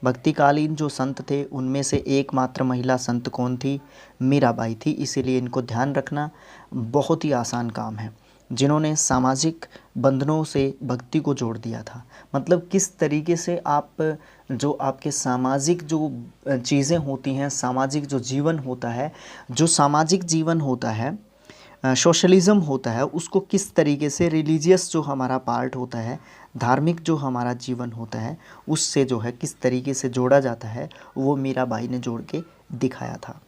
भक्तिकालीन जो संत थे उनमें से एकमात्र महिला संत कौन थी? मीराबाई थी। इसीलिए इनको ध्यान रखना बहुत ही आसान काम है, जिन्होंने सामाजिक बंधनों से भक्ति को जोड़ दिया था। मतलब किस तरीके से आप जो आपके सामाजिक जो चीज़ें होती हैं, सामाजिक जो जीवन होता है, जो सामाजिक जीवन होता है, सोशलिज़म होता है, उसको किस तरीके से रिलीजियस जो हमारा पार्ट होता है, धार्मिक जो हमारा जीवन होता है, उससे जो है किस तरीके से जोड़ा जाता है, वो मीराबाई ने जोड़ के दिखाया था।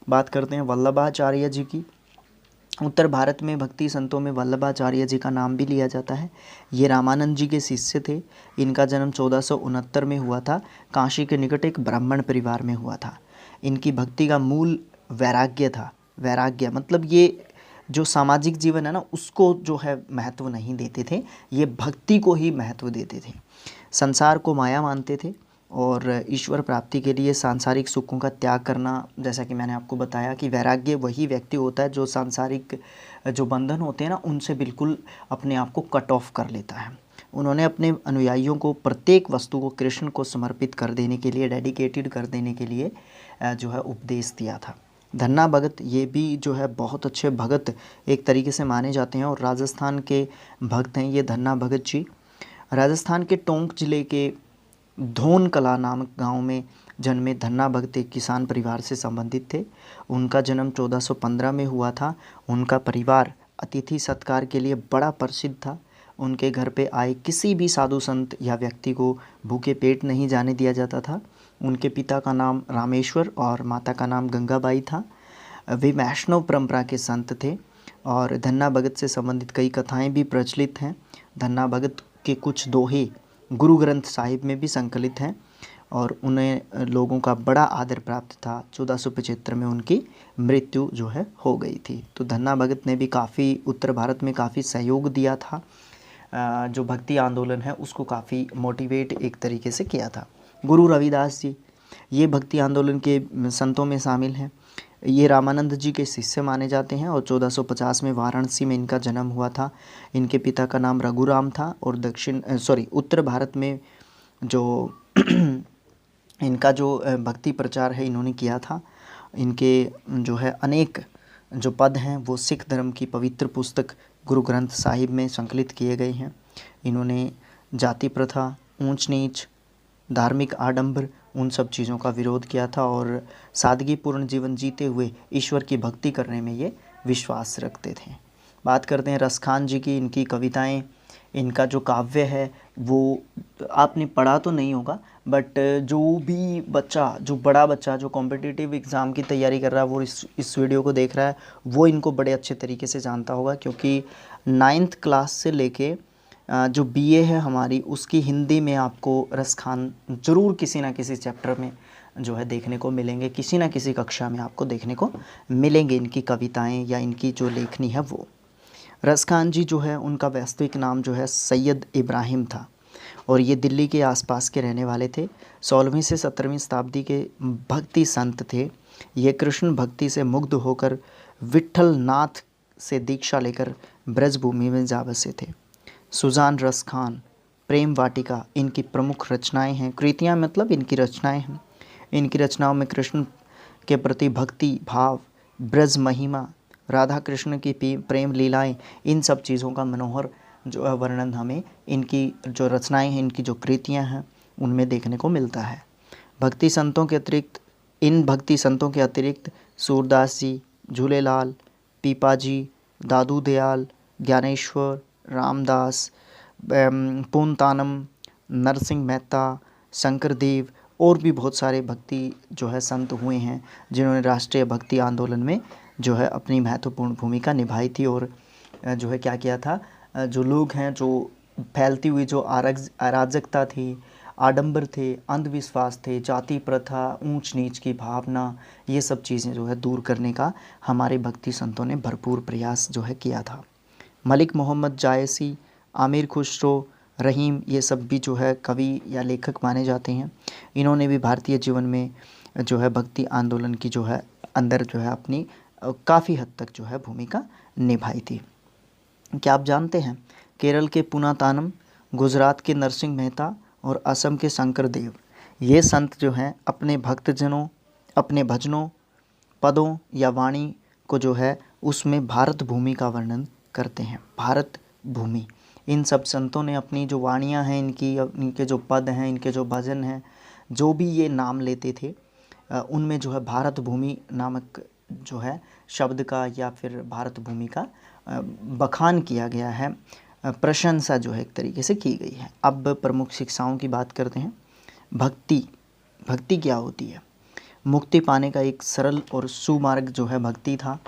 बात करते हैं वल्लभाचार्य जी की। उत्तर भारत में भक्ति संतों में वल्लभाचार्य जी का नाम भी लिया जाता है। ये रामानंद जी के शिष्य थे। इनका जन्म 1469 में हुआ था। काशी के निकट एक ब्राह्मण परिवार में हुआ था। इनकी भक्ति का मूल वैराग्य था। वैराग्य मतलब ये जो सामाजिक जीवन है ना, उसको जो है महत्व नहीं देते थे, ये भक्ति को ही महत्व देते थे। संसार को माया मानते थे और ईश्वर प्राप्ति के लिए सांसारिक सुखों का त्याग करना, जैसा कि मैंने आपको बताया कि वैराग्य वही व्यक्ति होता है जो सांसारिक जो बंधन होते हैं ना, उनसे बिल्कुल अपने आप को कट ऑफ कर लेता है। उन्होंने अपने अनुयायियों को प्रत्येक वस्तु को कृष्ण को समर्पित कर देने के लिए, डेडिकेटेड कर देने के लिए जो है उपदेश दिया था। धन्ना भगत ये भी जो है बहुत अच्छे भगत एक तरीके से माने जाते हैं और राजस्थान के भक्त हैं ये धन्ना भगत जी। राजस्थान के टोंक जिले के धोन कला नामक गांव में जन्मे धन्ना भगत एक किसान परिवार से संबंधित थे। उनका जन्म 1415 में हुआ था। उनका परिवार अतिथि सत्कार के लिए बड़ा प्रसिद्ध था। उनके घर पे आए किसी भी साधु संत या व्यक्ति को भूखे पेट नहीं जाने दिया जाता था। उनके पिता का नाम रामेश्वर और माता का नाम गंगाबाई था। वे वैष्णव परंपरा के संत थे और धन्ना भगत से संबंधित कई कथाएं भी प्रचलित हैं। धन्ना भगत के कुछ दोहे गुरु ग्रंथ साहिब में भी संकलित हैं और उन्हें लोगों का बड़ा आदर प्राप्त था। 1475 में उनकी मृत्यु जो है हो गई थी। तो धन्ना भगत ने भी काफ़ी उत्तर भारत में काफ़ी सहयोग दिया था। जो भक्ति आंदोलन है उसको काफ़ी मोटिवेट एक तरीके से किया था। गुरु रविदास जी ये भक्ति आंदोलन के संतों में शामिल हैं। ये रामानंद जी के शिष्य माने जाते हैं और 1450 में वाराणसी में इनका जन्म हुआ था। इनके पिता का नाम रघुराम था और उत्तर भारत में जो इनका जो भक्ति प्रचार है इन्होंने किया था। इनके जो है अनेक जो पद हैं वो सिख धर्म की पवित्र पुस्तक गुरु ग्रंथ साहिब में संकलित किए गए हैं। इन्होंने जाति प्रथा, ऊंच नीच, धार्मिक आडंबर, उन सब चीज़ों का विरोध किया था और सादगीपूर्ण जीवन जीते हुए ईश्वर की भक्ति करने में ये विश्वास रखते थे। बात करते हैं रसखान जी की। इनकी कविताएं, इनका जो काव्य है वो आपने पढ़ा तो नहीं होगा, बट जो भी बच्चा, जो बड़ा बच्चा जो कॉम्पिटिटिव एग्ज़ाम की तैयारी कर रहा है वो इस वीडियो को देख रहा है, वो इनको बड़े अच्छे तरीके से जानता होगा, क्योंकि 9th क्लास से लेके जो बीए है हमारी, उसकी हिंदी में आपको रसखान ज़रूर किसी ना किसी चैप्टर में जो है देखने को मिलेंगे, किसी ना किसी कक्षा में आपको देखने को मिलेंगे इनकी कविताएं या इनकी जो लेखनी है वो। रसखान जी जो है उनका वास्तविक नाम जो है सैयद इब्राहिम था और ये दिल्ली के आसपास के रहने वाले थे। 16वीं से 17वीं शताब्दी के भक्ति संत थे। ये कृष्ण भक्ति से मुग्ध होकर विट्ठल नाथ से दीक्षा लेकर ब्रजभूमि में जा बसे थे। सुजान रसखान, प्रेम वाटिका इनकी प्रमुख रचनाएं हैं। कृतियाँ मतलब इनकी रचनाएं हैं। इनकी रचनाओं में कृष्ण के प्रति भक्ति भाव, ब्रज महिमा, राधा कृष्ण की प्रेम लीलाएं, इन सब चीज़ों का मनोहर जो है वर्णन हमें इनकी जो रचनाएं हैं, इनकी जो कृतियां हैं उनमें देखने को मिलता है। भक्ति संतों के अतिरिक्त सूरदास जी, झूलेलाल, पीपाजी, दादू दयाल, ज्ञानेश्वर, रामदास, पूनतानम, नरसिंह मेहता, शंकरदेव और भी बहुत सारे भक्ति जो है संत हुए हैं जिन्होंने राष्ट्रीय भक्ति आंदोलन में जो है अपनी महत्वपूर्ण भूमिका निभाई थी और जो है क्या किया था, जो लोग हैं, जो फैलती हुई जो अराजकता थी, आडंबर थे, अंधविश्वास थे, जाति प्रथा, ऊंच नीच की भावना, ये सब चीज़ें जो है दूर करने का हमारे भक्ति संतों ने भरपूर प्रयास जो है किया था। मलिक मोहम्मद जायसी, आमिर खुसरो, रहीम, ये सब भी जो है कवि या लेखक माने जाते हैं। इन्होंने भी भारतीय जीवन में जो है भक्ति आंदोलन की जो है अंदर जो है अपनी काफ़ी हद तक जो है भूमिका निभाई थी। क्या आप जानते हैं केरल के पूनातानम, गुजरात के नरसिंह मेहता और असम के शंकरदेव, ये संत जो हैं अपने भक्तजनों, अपने भजनों, पदों या वाणी को जो है उसमें भारत भूमि का वर्णन करते हैं। भारत भूमि, इन सब संतों ने अपनी जो वाणियाँ हैं, इनके जो पद हैं, इनके जो भजन हैं, जो भी ये नाम लेते थे उनमें जो है भारत भूमि नामक जो है शब्द का या फिर भारत भूमि का बखान किया गया है, प्रशंसा जो है एक तरीके से की गई है। अब प्रमुख शिक्षाओं की बात करते हैं। भक्ति क्या होती है? मुक्ति पाने का एक सरल और सुमार्ग जो है भक्ति था।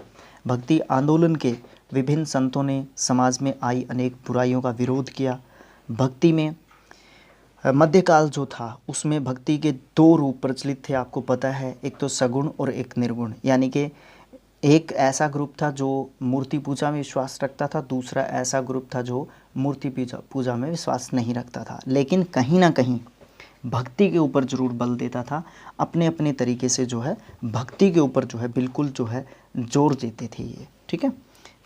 भक्ति आंदोलन के विभिन्न संतों ने समाज में आई अनेक बुराइयों का विरोध किया। भक्ति में मध्यकाल जो था उसमें भक्ति के 2 रूप प्रचलित थे, आपको पता है, एक तो सगुण और एक निर्गुण। यानी कि एक ऐसा ग्रुप था जो मूर्ति पूजा में विश्वास रखता था, दूसरा ऐसा ग्रुप था जो मूर्ति पूजा में विश्वास नहीं रखता था, लेकिन कहीं ना कहीं भक्ति के ऊपर ज़रूर बल देता था। अपने अपने तरीके से जो है भक्ति के ऊपर जो है बिल्कुल जो है जोर देते थे ये, ठीक है।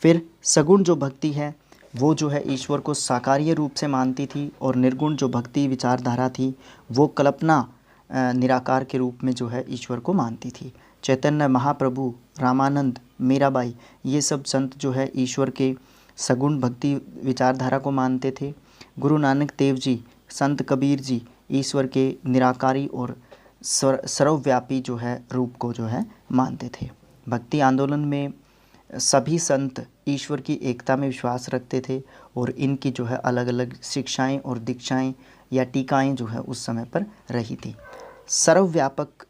फिर सगुण जो भक्ति है वो जो है ईश्वर को साकार्य रूप से मानती थी और निर्गुण जो भक्ति विचारधारा थी वो कल्पना निराकार के रूप में जो है ईश्वर को मानती थी। चैतन्य महाप्रभु, रामानंद, मीराबाई, ये सब संत जो है ईश्वर के सगुण भक्ति विचारधारा को मानते थे। गुरु नानक देव जी, संत कबीर जी ईश्वर के निराकारी और सर्वव्यापी जो है रूप को जो है मानते थे। भक्ति आंदोलन में सभी संत ईश्वर की एकता में विश्वास रखते थे और इनकी जो है अलग अलग शिक्षाएं और दीक्षाएं या टीकाएं जो है उस समय पर रही थी। सर्वव्यापक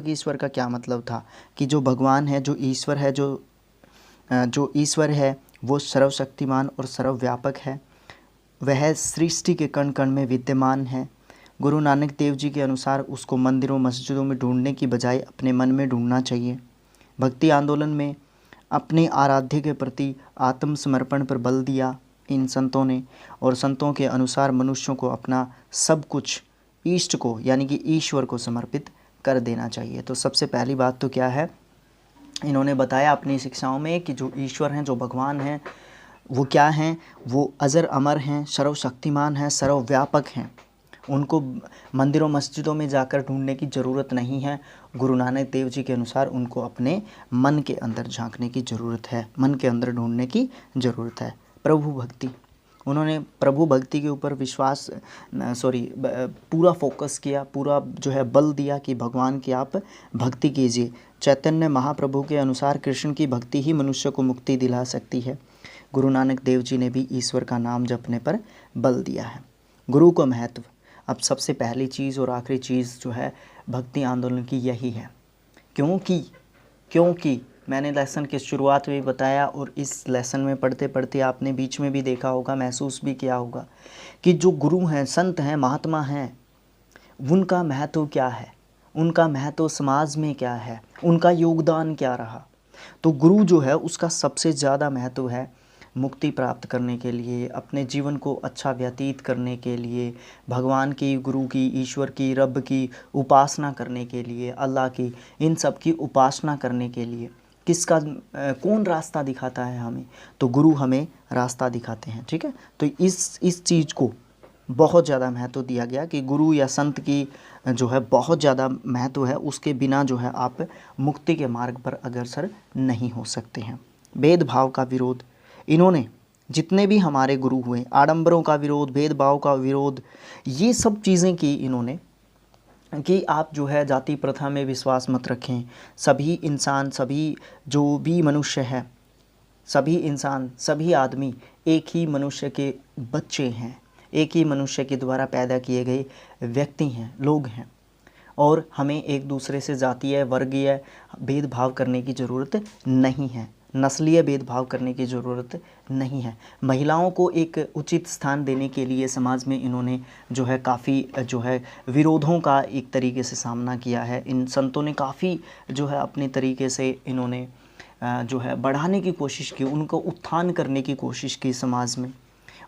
ईश्वर का क्या मतलब था कि जो भगवान है, जो ईश्वर है, जो ईश्वर है वो सर्वशक्तिमान और सर्वव्यापक है। वह सृष्टि के कण कण में विद्यमान है। गुरु नानक देव जी के अनुसार उसको मंदिरों मस्जिदों में ढूंढने की बजाय अपने मन में ढूंढना चाहिए। भक्ति आंदोलन में अपने आराध्य के प्रति आत्मसमर्पण पर बल दिया इन संतों ने, और संतों के अनुसार मनुष्यों को अपना सब कुछ इष्ट को यानी कि ईश्वर को समर्पित कर देना चाहिए। तो सबसे पहली बात तो क्या है, इन्होंने बताया अपनी शिक्षाओं में कि जो ईश्वर हैं, जो भगवान हैं, वो क्या हैं, वो अजर अमर हैं, सर्वशक्तिमान हैं, सर्वव्यापक हैं। उनको मंदिरों मस्जिदों में जाकर ढूंढने की ज़रूरत नहीं है। गुरु नानक देव जी के अनुसार उनको अपने मन के अंदर झांकने की ज़रूरत है, मन के अंदर ढूंढने की ज़रूरत है। प्रभु भक्ति, उन्होंने प्रभु भक्ति के ऊपर विश्वास पूरा फोकस किया, पूरा जो है बल दिया कि भगवान की आप भक्ति कीजिए। चैतन्य महाप्रभु के अनुसार कृष्ण की भक्ति ही मनुष्य को मुक्ति दिला सकती है। गुरु नानक देव जी ने भी ईश्वर का नाम जपने पर बल दिया है। गुरु को महत्व, अब सबसे पहली चीज़ और आखिरी चीज़ जो है भक्ति आंदोलन की यही है। क्योंकि मैंने लेसन की शुरुआत में भी बताया और इस लेसन में पढ़ते पढ़ते आपने बीच में भी देखा होगा, महसूस भी किया होगा कि जो गुरु हैं, संत हैं, महात्मा हैं, उनका महत्व क्या है, उनका महत्व समाज में क्या है, उनका योगदान क्या रहा। तो गुरु जो है उसका सबसे ज़्यादा महत्व है मुक्ति प्राप्त करने के लिए, अपने जीवन को अच्छा व्यतीत करने के लिए, भगवान की, गुरु की, ईश्वर की, रब की उपासना करने के लिए, अल्लाह की, इन सब की उपासना करने के लिए किसका कौन रास्ता दिखाता है हमें, तो गुरु हमें रास्ता दिखाते हैं। ठीक है, तो इस चीज़ को बहुत ज़्यादा महत्व दिया गया कि गुरु या संत की जो है बहुत ज़्यादा महत्व है, उसके बिना जो है आप मुक्ति के मार्ग पर अग्रसर नहीं हो सकते हैं। भेदभाव का विरोध, इन्होंने जितने भी हमारे गुरु हुए, आडंबरों का विरोध, भेदभाव का विरोध, ये सब चीज़ें की इन्होंने कि आप जो है जाति प्रथा में विश्वास मत रखें। सभी इंसान, सभी जो भी मनुष्य है, सभी इंसान, सभी आदमी एक ही मनुष्य के बच्चे हैं, एक ही मनुष्य के द्वारा पैदा किए गए व्यक्ति हैं, लोग हैं, और हमें एक दूसरे से जातीय, वर्गीय भेदभाव करने की ज़रूरत नहीं है, नस्लीय भेदभाव करने की ज़रूरत नहीं है। महिलाओं को एक उचित स्थान देने के लिए समाज में इन्होंने जो है काफ़ी जो है विरोधों का एक तरीके से सामना किया है। इन संतों ने काफ़ी जो है अपने तरीके से इन्होंने जो है बढ़ाने की कोशिश की, उनको उत्थान करने की कोशिश की समाज में।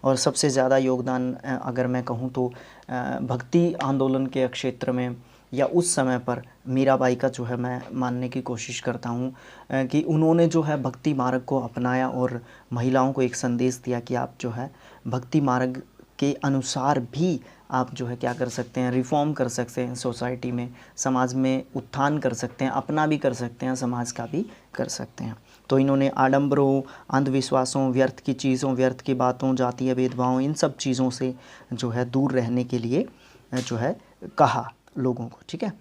और सबसे ज़्यादा योगदान अगर मैं कहूँ तो भक्ति आंदोलन के क्षेत्र में या उस समय पर मीराबाई का जो है मैं मानने की कोशिश करता हूँ कि उन्होंने जो है भक्ति मार्ग को अपनाया और महिलाओं को एक संदेश दिया कि आप जो है भक्ति मार्ग के अनुसार भी आप जो है क्या कर सकते हैं, रिफॉर्म कर सकते हैं, सोसाइटी में, समाज में उत्थान कर सकते हैं, अपना भी कर सकते हैं, समाज का भी कर सकते हैं। तो इन्होंने आडंबरों, अंधविश्वासों, व्यर्थ की चीज़ों, व्यर्थ की बातों, जातीय भेदभावों, इन सब चीज़ों से जो है दूर रहने के लिए जो है कहा लोगों को। ठीक है,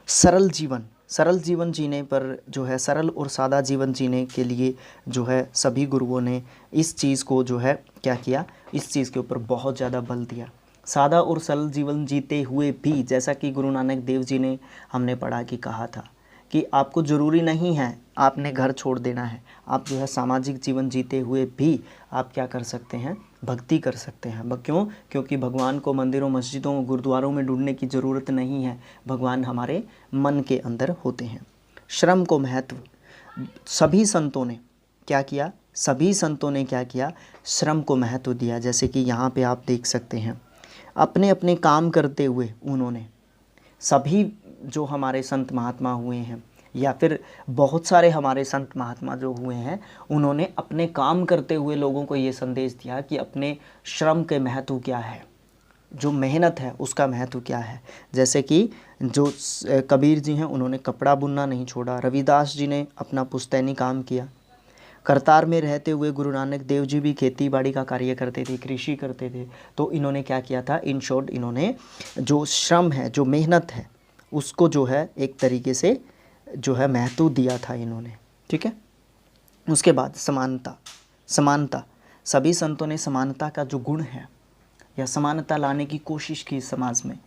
सरल जीवन जीने पर जो है, सरल और सादा जीवन जीने के लिए जो है सभी गुरुओं ने इस चीज़ को जो है क्या किया, इस चीज़ के ऊपर बहुत ज़्यादा बल दिया। सादा और सरल जीवन जीते हुए भी, जैसा कि गुरु नानक देव जी ने हमने पढ़ा कि कहा था कि आपको ज़रूरी नहीं है आपने घर छोड़ देना है, आप जो है सामाजिक जीवन जीते हुए भी आप क्या कर सकते हैं, भक्ति कर सकते हैं। क्यों? क्योंकि भगवान को मंदिरों, मस्जिदों, गुरुद्वारों में ढूंढने की ज़रूरत नहीं है, भगवान हमारे मन के अंदर होते हैं। श्रम को महत्व, सभी संतों ने क्या किया, श्रम को महत्व दिया। जैसे कि यहाँ पे आप देख सकते हैं, अपने अपने काम करते हुए उन्होंने, सभी जो हमारे संत महात्मा हुए हैं या फिर बहुत सारे हमारे संत महात्मा जो हुए हैं, उन्होंने अपने काम करते हुए लोगों को ये संदेश दिया कि अपने श्रम के महत्व क्या है, जो मेहनत है उसका महत्व क्या है। जैसे कि जो कबीर जी हैं, उन्होंने कपड़ा बुनना नहीं छोड़ा, रविदास जी ने अपना पुश्तैनी काम किया, करतार में रहते हुए गुरु नानक देव जी भी खेती बाड़ी का कार्य करते थे, कृषि करते थे। तो इन्होंने क्या किया था, इन शॉर्ट इन्होंने जो श्रम है, जो मेहनत है, उसको जो है एक तरीके से जो है महत्व दिया था इन्होंने। ठीक है, उसके बाद समानता, सभी संतों ने समानता का जो गुण है या समानता लाने की कोशिश की समाज में,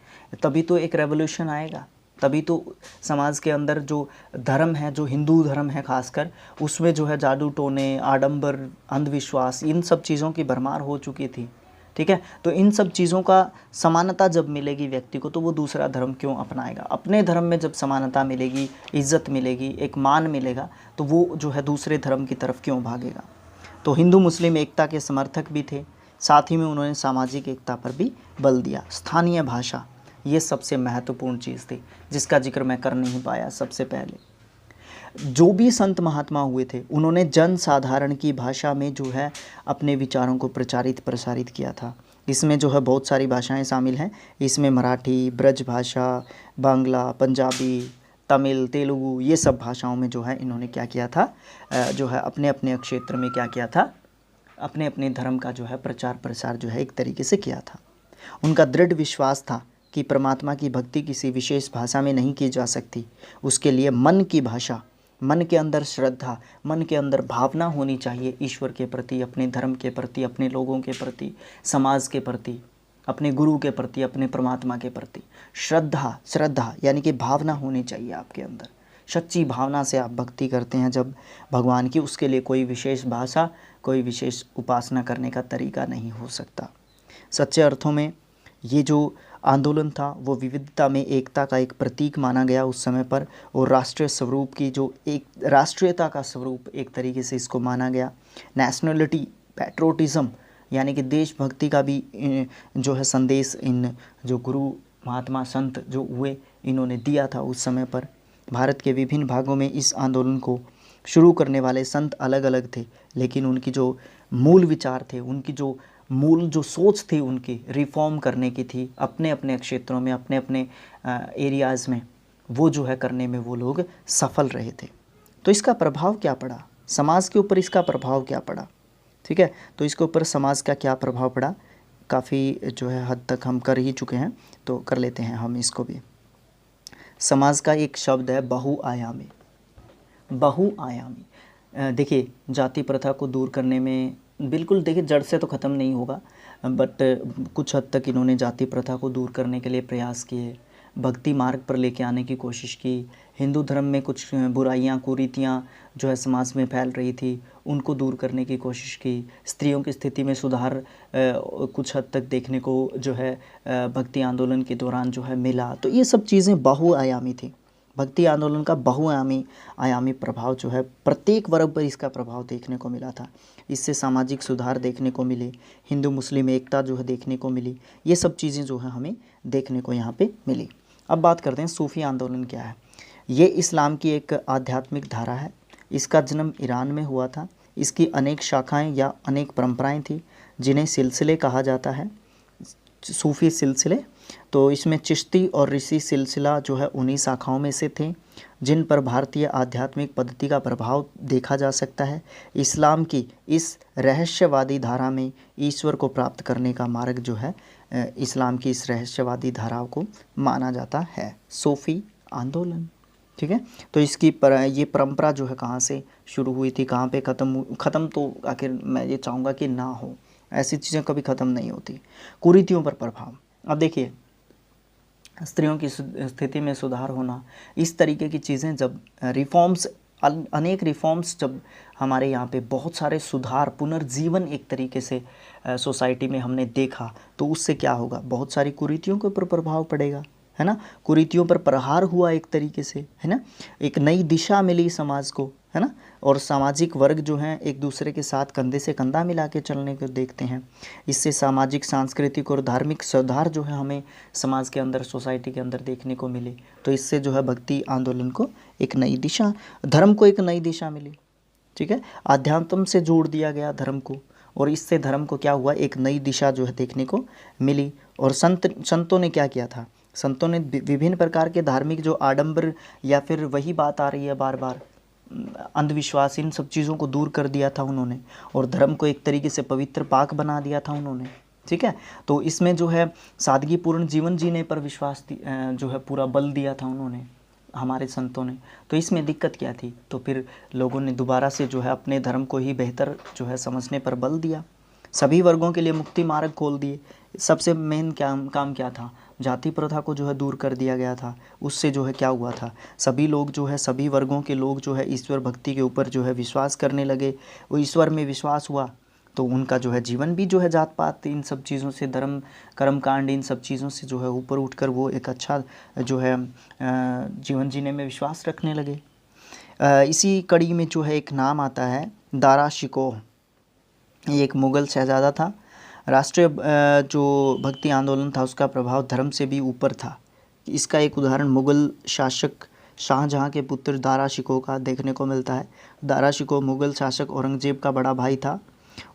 तभी तो एक रेवोल्यूशन आएगा, तभी तो समाज के अंदर जो धर्म है, जो हिंदू धर्म है खासकर, उसमें जो है जादू टोने, आडंबर, अंधविश्वास, इन सब चीज़ों की भरमार हो चुकी थी। ठीक है, तो इन सब चीज़ों का समानता जब मिलेगी व्यक्ति को, तो वो दूसरा धर्म क्यों अपनाएगा। अपने धर्म में जब समानता मिलेगी, इज्जत मिलेगी, एक मान मिलेगा, तो वो जो है दूसरे धर्म की तरफ क्यों भागेगा। तो हिंदू मुस्लिम एकता के समर्थक भी थे, साथ ही में उन्होंने सामाजिक एकता पर भी बल दिया। स्थानीय भाषा, ये सबसे महत्वपूर्ण चीज़ थी जिसका जिक्र मैं कर नहीं पाया सबसे पहले। जो भी संत महात्मा हुए थे उन्होंने जन साधारण की भाषा में जो है अपने विचारों को प्रचारित प्रसारित किया था। इसमें जो है बहुत सारी भाषाएं शामिल हैं। इसमें मराठी, ब्रज भाषा, बांग्ला, पंजाबी, तमिल, तेलुगु, ये सब भाषाओं में जो है इन्होंने क्या किया था, जो है अपने अपने क्षेत्र में क्या किया था, अपने अपने धर्म का जो है प्रचार प्रसार जो है एक तरीके से किया था। उनका दृढ़ विश्वास था कि परमात्मा की भक्ति किसी विशेष भाषा में नहीं की जा सकती। उसके लिए मन की भाषा, मन के अंदर श्रद्धा, मन के अंदर भावना होनी चाहिए ईश्वर के प्रति, अपने धर्म के प्रति, अपने लोगों के प्रति, समाज के प्रति, अपने गुरु के प्रति, अपने परमात्मा के प्रति। श्रद्धा यानी कि भावना होनी चाहिए आपके अंदर। सच्ची भावना से आप भक्ति करते हैं जब भगवान की, उसके लिए कोई विशेष भाषा, कोई विशेष उपासना करने का तरीका नहीं हो सकता। सच्चे अर्थों में ये जो आंदोलन था वो विविधता में एकता का एक प्रतीक माना गया उस समय पर, और राष्ट्रीय स्वरूप की जो एक राष्ट्रीयता का स्वरूप एक तरीके से इसको माना गया। नेशनलिटी, पैट्रोटिज़म यानी कि देशभक्ति का भी जो है संदेश इन जो गुरु महात्मा संत जो हुए इन्होंने दिया था उस समय पर। भारत के विभिन्न भागों में इस आंदोलन को शुरू करने वाले संत अलग अलग थे, लेकिन उनकी जो मूल विचार थे, उनकी जो मूल जो सोच थी उनकी रिफॉर्म करने की थी, अपने अपने क्षेत्रों में, अपने अपने एरियाज़ में वो जो है करने में वो लोग सफल रहे थे। तो इसका प्रभाव क्या पड़ा समाज के ऊपर, इसका प्रभाव क्या पड़ा, ठीक है। तो इसके ऊपर समाज का क्या प्रभाव पड़ा, काफ़ी जो है हद तक हम कर ही चुके हैं, तो कर लेते हैं हम इसको भी। समाज का एक शब्द है बहुआयामी। बहुआयामी देखिए, जाति प्रथा को दूर करने में बिल्कुल देखिए जड़ से तो ख़त्म नहीं होगा, बट कुछ हद तक इन्होंने जाति प्रथा को दूर करने के लिए प्रयास किए, भक्ति मार्ग पर लेके आने की कोशिश की। हिंदू धर्म में कुछ बुराइयां, कुरीतियां जो है समाज में फैल रही थी उनको दूर करने की कोशिश की। स्त्रियों की स्थिति में सुधार कुछ हद तक देखने को जो है भक्ति आंदोलन के दौरान जो है मिला। तो ये सब चीज़ें बहुआयामी थी। भक्ति आंदोलन का बहुआयामी प्रभाव जो है प्रत्येक वर्ग पर इसका प्रभाव देखने को मिला था। इससे सामाजिक सुधार देखने को मिले, हिंदू मुस्लिम एकता जो है देखने को मिली। ये सब चीज़ें जो है हमें देखने को यहाँ पे मिली। अब बात करते हैं सूफ़ी आंदोलन क्या है। ये इस्लाम की एक आध्यात्मिक धारा है। इसका जन्म ईरान में हुआ था। इसकी अनेक शाखाएं या अनेक परंपराएं थी जिन्हें सिलसिले कहा जाता है, सूफ़ी सिलसिले। तो इसमें चिश्ती और ऋषि सिलसिला जो है उन्हीं शाखाओं में से थे जिन पर भारतीय आध्यात्मिक पद्धति का प्रभाव देखा जा सकता है। इस्लाम की इस रहस्यवादी धारा में ईश्वर को प्राप्त करने का मार्ग जो है इस्लाम की इस रहस्यवादी धारा को माना जाता है सूफ़ी आंदोलन, ठीक है। तो इसकी ये परंपरा जो है कहाँ से शुरू हुई थी, कहाँ पे ख़त्म तो आखिर मैं ये चाहूँगा कि ना हो, ऐसी चीज़ें कभी ख़त्म नहीं होती। कुरीतियों पर प्रभाव, अब देखिए स्त्रियों की स्थिति में सुधार होना, इस तरीके की चीज़ें जब रिफॉर्म्स, अनेक रिफॉर्म्स जब हमारे यहाँ पे बहुत सारे सुधार, पुनर्जीवन एक तरीके से सोसाइटी में हमने देखा, तो उससे क्या होगा, बहुत सारी कुरीतियों के ऊपर प्रभाव पड़ेगा, है ना। कुरीतियों पर प्रहार हुआ एक तरीके से, है ना। एक नई दिशा मिली समाज को, है ना। और सामाजिक वर्ग जो हैं एक दूसरे के साथ कंधे से कंधा मिला के चलने को देखते हैं। इससे सामाजिक, सांस्कृतिक और धार्मिक सुधार जो है हमें समाज के अंदर, सोसाइटी के अंदर देखने को मिले। तो इससे जो है भक्ति आंदोलन को एक नई दिशा, धर्म को एक नई दिशा मिली, ठीक है। आध्यात्म से जोड़ दिया गया धर्म को, और इससे धर्म को क्या हुआ, एक नई दिशा जो है देखने को मिली। और संतों ने क्या किया था, संतों ने विभिन्न प्रकार के धार्मिक जो आडंबर या फिर वही बात आ रही है बार बार, अंधविश्वास, इन सब चीज़ों को दूर कर दिया था उन्होंने, और धर्म को एक तरीके से पवित्र पाक बना दिया था उन्होंने, ठीक है। तो इसमें जो है सादगीपूर्ण जीवन जीने पर विश्वास जो है पूरा बल दिया था उन्होंने, हमारे संतों ने। तो इसमें दिक्कत क्या थी, तो फिर लोगों ने दोबारा से जो है अपने धर्म को ही बेहतर जो है समझने पर बल दिया। सभी वर्गों के लिए मुक्ति मार्ग खोल दिए। सबसे मेन काम क्या था, जाति प्रथा को जो है दूर कर दिया गया था। उससे जो है क्या हुआ था, सभी लोग जो है, सभी वर्गों के लोग जो है ईश्वर भक्ति के ऊपर जो है विश्वास करने लगे। वो ईश्वर में विश्वास हुआ तो उनका जो है जीवन भी जो है जात पात, इन सब चीज़ों से, धर्म कर्म कांड, इन सब चीज़ों से जो है ऊपर उठकर वो एक अच्छा जो है जीवन जीने में विश्वास रखने लगे। इसी कड़ी में जो है एक नाम आता है दारा शिकोह। ये एक मुग़ल शहज़ादा था राष्ट्रीय जो भक्ति आंदोलन था उसका प्रभाव धर्म से भी ऊपर था। इसका एक उदाहरण मुग़ल शासक शाहजहाँ के पुत्र दारा शिकोह का देखने को मिलता है। दारा शिकोह मुग़ल शासक औरंगज़ेब का बड़ा भाई था।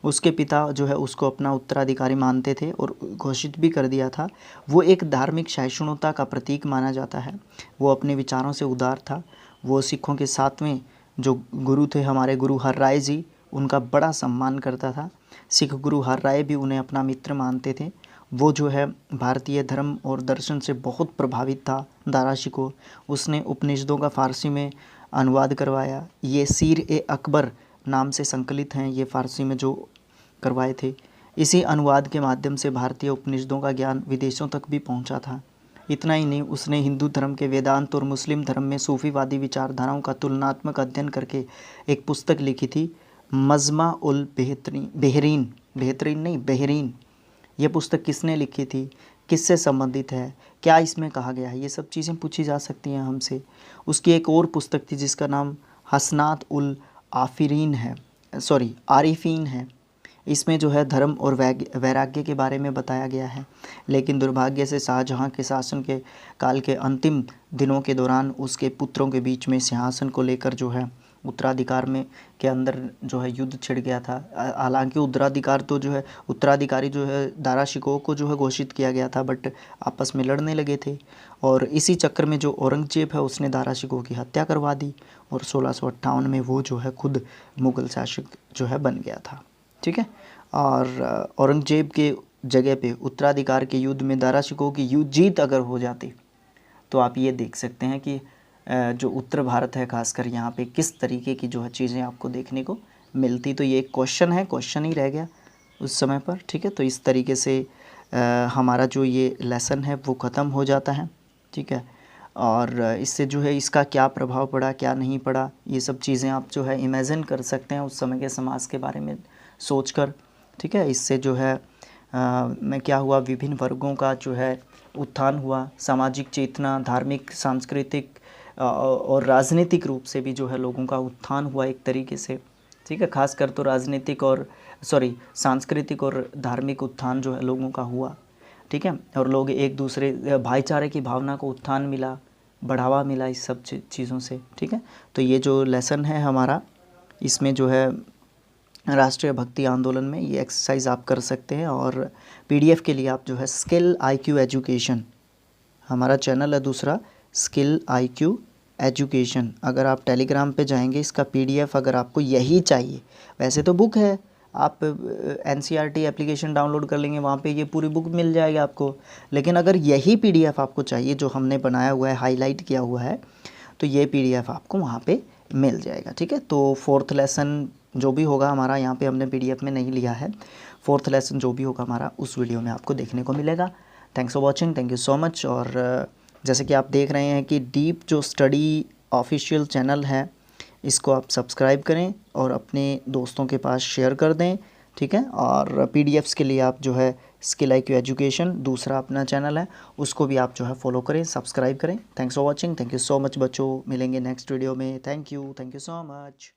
उसके पिता जो है उसको अपना उत्तराधिकारी मानते थे और घोषित भी कर दिया था। वो एक धार्मिक सहिष्णुता का प्रतीक माना जाता है। वो अपने विचारों से उदार था। वो सिखों के 7वें जो गुरु थे हमारे गुरु हरराय जी, उनका बड़ा सम्मान करता था। सिख गुरु हरराय भी उन्हें अपना मित्र मानते थे। वो जो है भारतीय धर्म और दर्शन से बहुत प्रभावित था दारा शिकोह। उसने उपनिषदों का फ़ारसी में अनुवाद करवाया। ये सीर-ए-अकबर नाम से संकलित हैं, ये फ़ारसी में जो करवाए थे। इसी अनुवाद के माध्यम से भारतीय उपनिषदों का ज्ञान विदेशों तक भी पहुंचा था। इतना ही नहीं, उसने हिंदू धर्म के वेदांत और मुस्लिम धर्म में सूफीवादी विचारधाराओं का तुलनात्मक अध्ययन करके एक पुस्तक लिखी थी, मजमा उल बेहरीन। बेहतरीन नहीं, बेहरीन। ये पुस्तक किसने लिखी थी, किससे संबंधित है, क्या इसमें कहा गया है, ये सब चीज़ें पूछी जा सकती हैं हमसे। उसकी एक और पुस्तक थी जिसका नाम हसनात उल आफरीन है, आरिफीन है। इसमें जो है धर्म और वैराग्य के बारे में बताया गया है। लेकिन दुर्भाग्य से शाहजहाँ के शासन के काल के अंतिम दिनों के दौरान उसके पुत्रों के बीच में सिंहासन को लेकर जो है उत्तराधिकार में के अंदर जो है युद्ध छिड़ गया था। हालांकि उत्तराधिकारी जो है दारा शिकोह को जो है घोषित किया गया था, बट आपस में लड़ने लगे थे। और इसी चक्कर में जो औरंगजेब है उसने दारा शिकोह की हत्या करवा दी और 1658 में वो जो है खुद मुग़ल शासक जो है बन गया था। ठीक है। और औरंगजेब के जगह पे उत्तराधिकार के युद्ध में दारा शिकोह की जीत अगर हो जाती तो आप ये देख सकते हैं कि जो उत्तर भारत है खासकर यहाँ पे किस तरीके की जो है चीज़ें आपको देखने को मिलती। तो ये एक क्वेश्चन ही रह गया उस समय पर। ठीक है। तो इस तरीके से हमारा जो ये लेसन है वो ख़त्म हो जाता है। ठीक है। और इससे जो है इसका क्या प्रभाव पड़ा, क्या नहीं पड़ा, ये सब चीज़ें आप जो है इमेजिन कर सकते हैं उस समय के समाज के बारे में सोचकर। ठीक है। इससे जो है में क्या हुआ, विभिन्न वर्गों का जो है उत्थान हुआ, सामाजिक चेतना, धार्मिक, सांस्कृतिक और राजनीतिक रूप से भी जो है लोगों का उत्थान हुआ एक तरीके से। ठीक है। खासकर तो सांस्कृतिक और धार्मिक उत्थान जो है लोगों का हुआ। ठीक है। और लोग एक दूसरे भाईचारे की भावना को उत्थान मिला, बढ़ावा मिला इस सब चीज़ों से। ठीक है। तो ये जो लेसन है हमारा, इसमें जो है राष्ट्रीय भक्ति आंदोलन में ये एक्सरसाइज आप कर सकते हैं। और पीडीएफ के लिए आप जो है स्किल IQ एजुकेशन, हमारा चैनल है दूसरा स्किल IQ एजुकेशन, अगर आप टेलीग्राम पे जाएंगे इसका पीडीएफ अगर आपको यही चाहिए, वैसे तो बुक है, आप NCERT एप्लीकेशन डाउनलोड कर लेंगे, वहाँ पे ये पूरी बुक मिल जाएगी आपको। लेकिन अगर यही पीडीएफ आपको चाहिए जो हमने बनाया हुआ है, हाईलाइट किया हुआ है, तो ये पीडीएफ आपको वहाँ पे मिल जाएगा। ठीक है। तो 4th लेसन जो भी होगा हमारा, यहाँ पे हमने पीडीएफ में नहीं लिया है, 4th लेसन जो भी होगा हमारा उस वीडियो में आपको देखने को मिलेगा। Thanks for watching, thank you so much. और जैसे कि आप देख रहे हैं कि डीप जो स्टडी ऑफिशियल चैनल है, इसको आप सब्सक्राइब करें और अपने दोस्तों के पास शेयर कर दें। ठीक है। और पीडीएफ्स के लिए आप जो है स्किल IQ एजुकेशन दूसरा अपना चैनल है, उसको भी आप जो है फॉलो करें, सब्सक्राइब करें। Thanks for watching, thank you so much बच्चों। मिलेंगे नेक्स्ट वीडियो में। Thank you so much.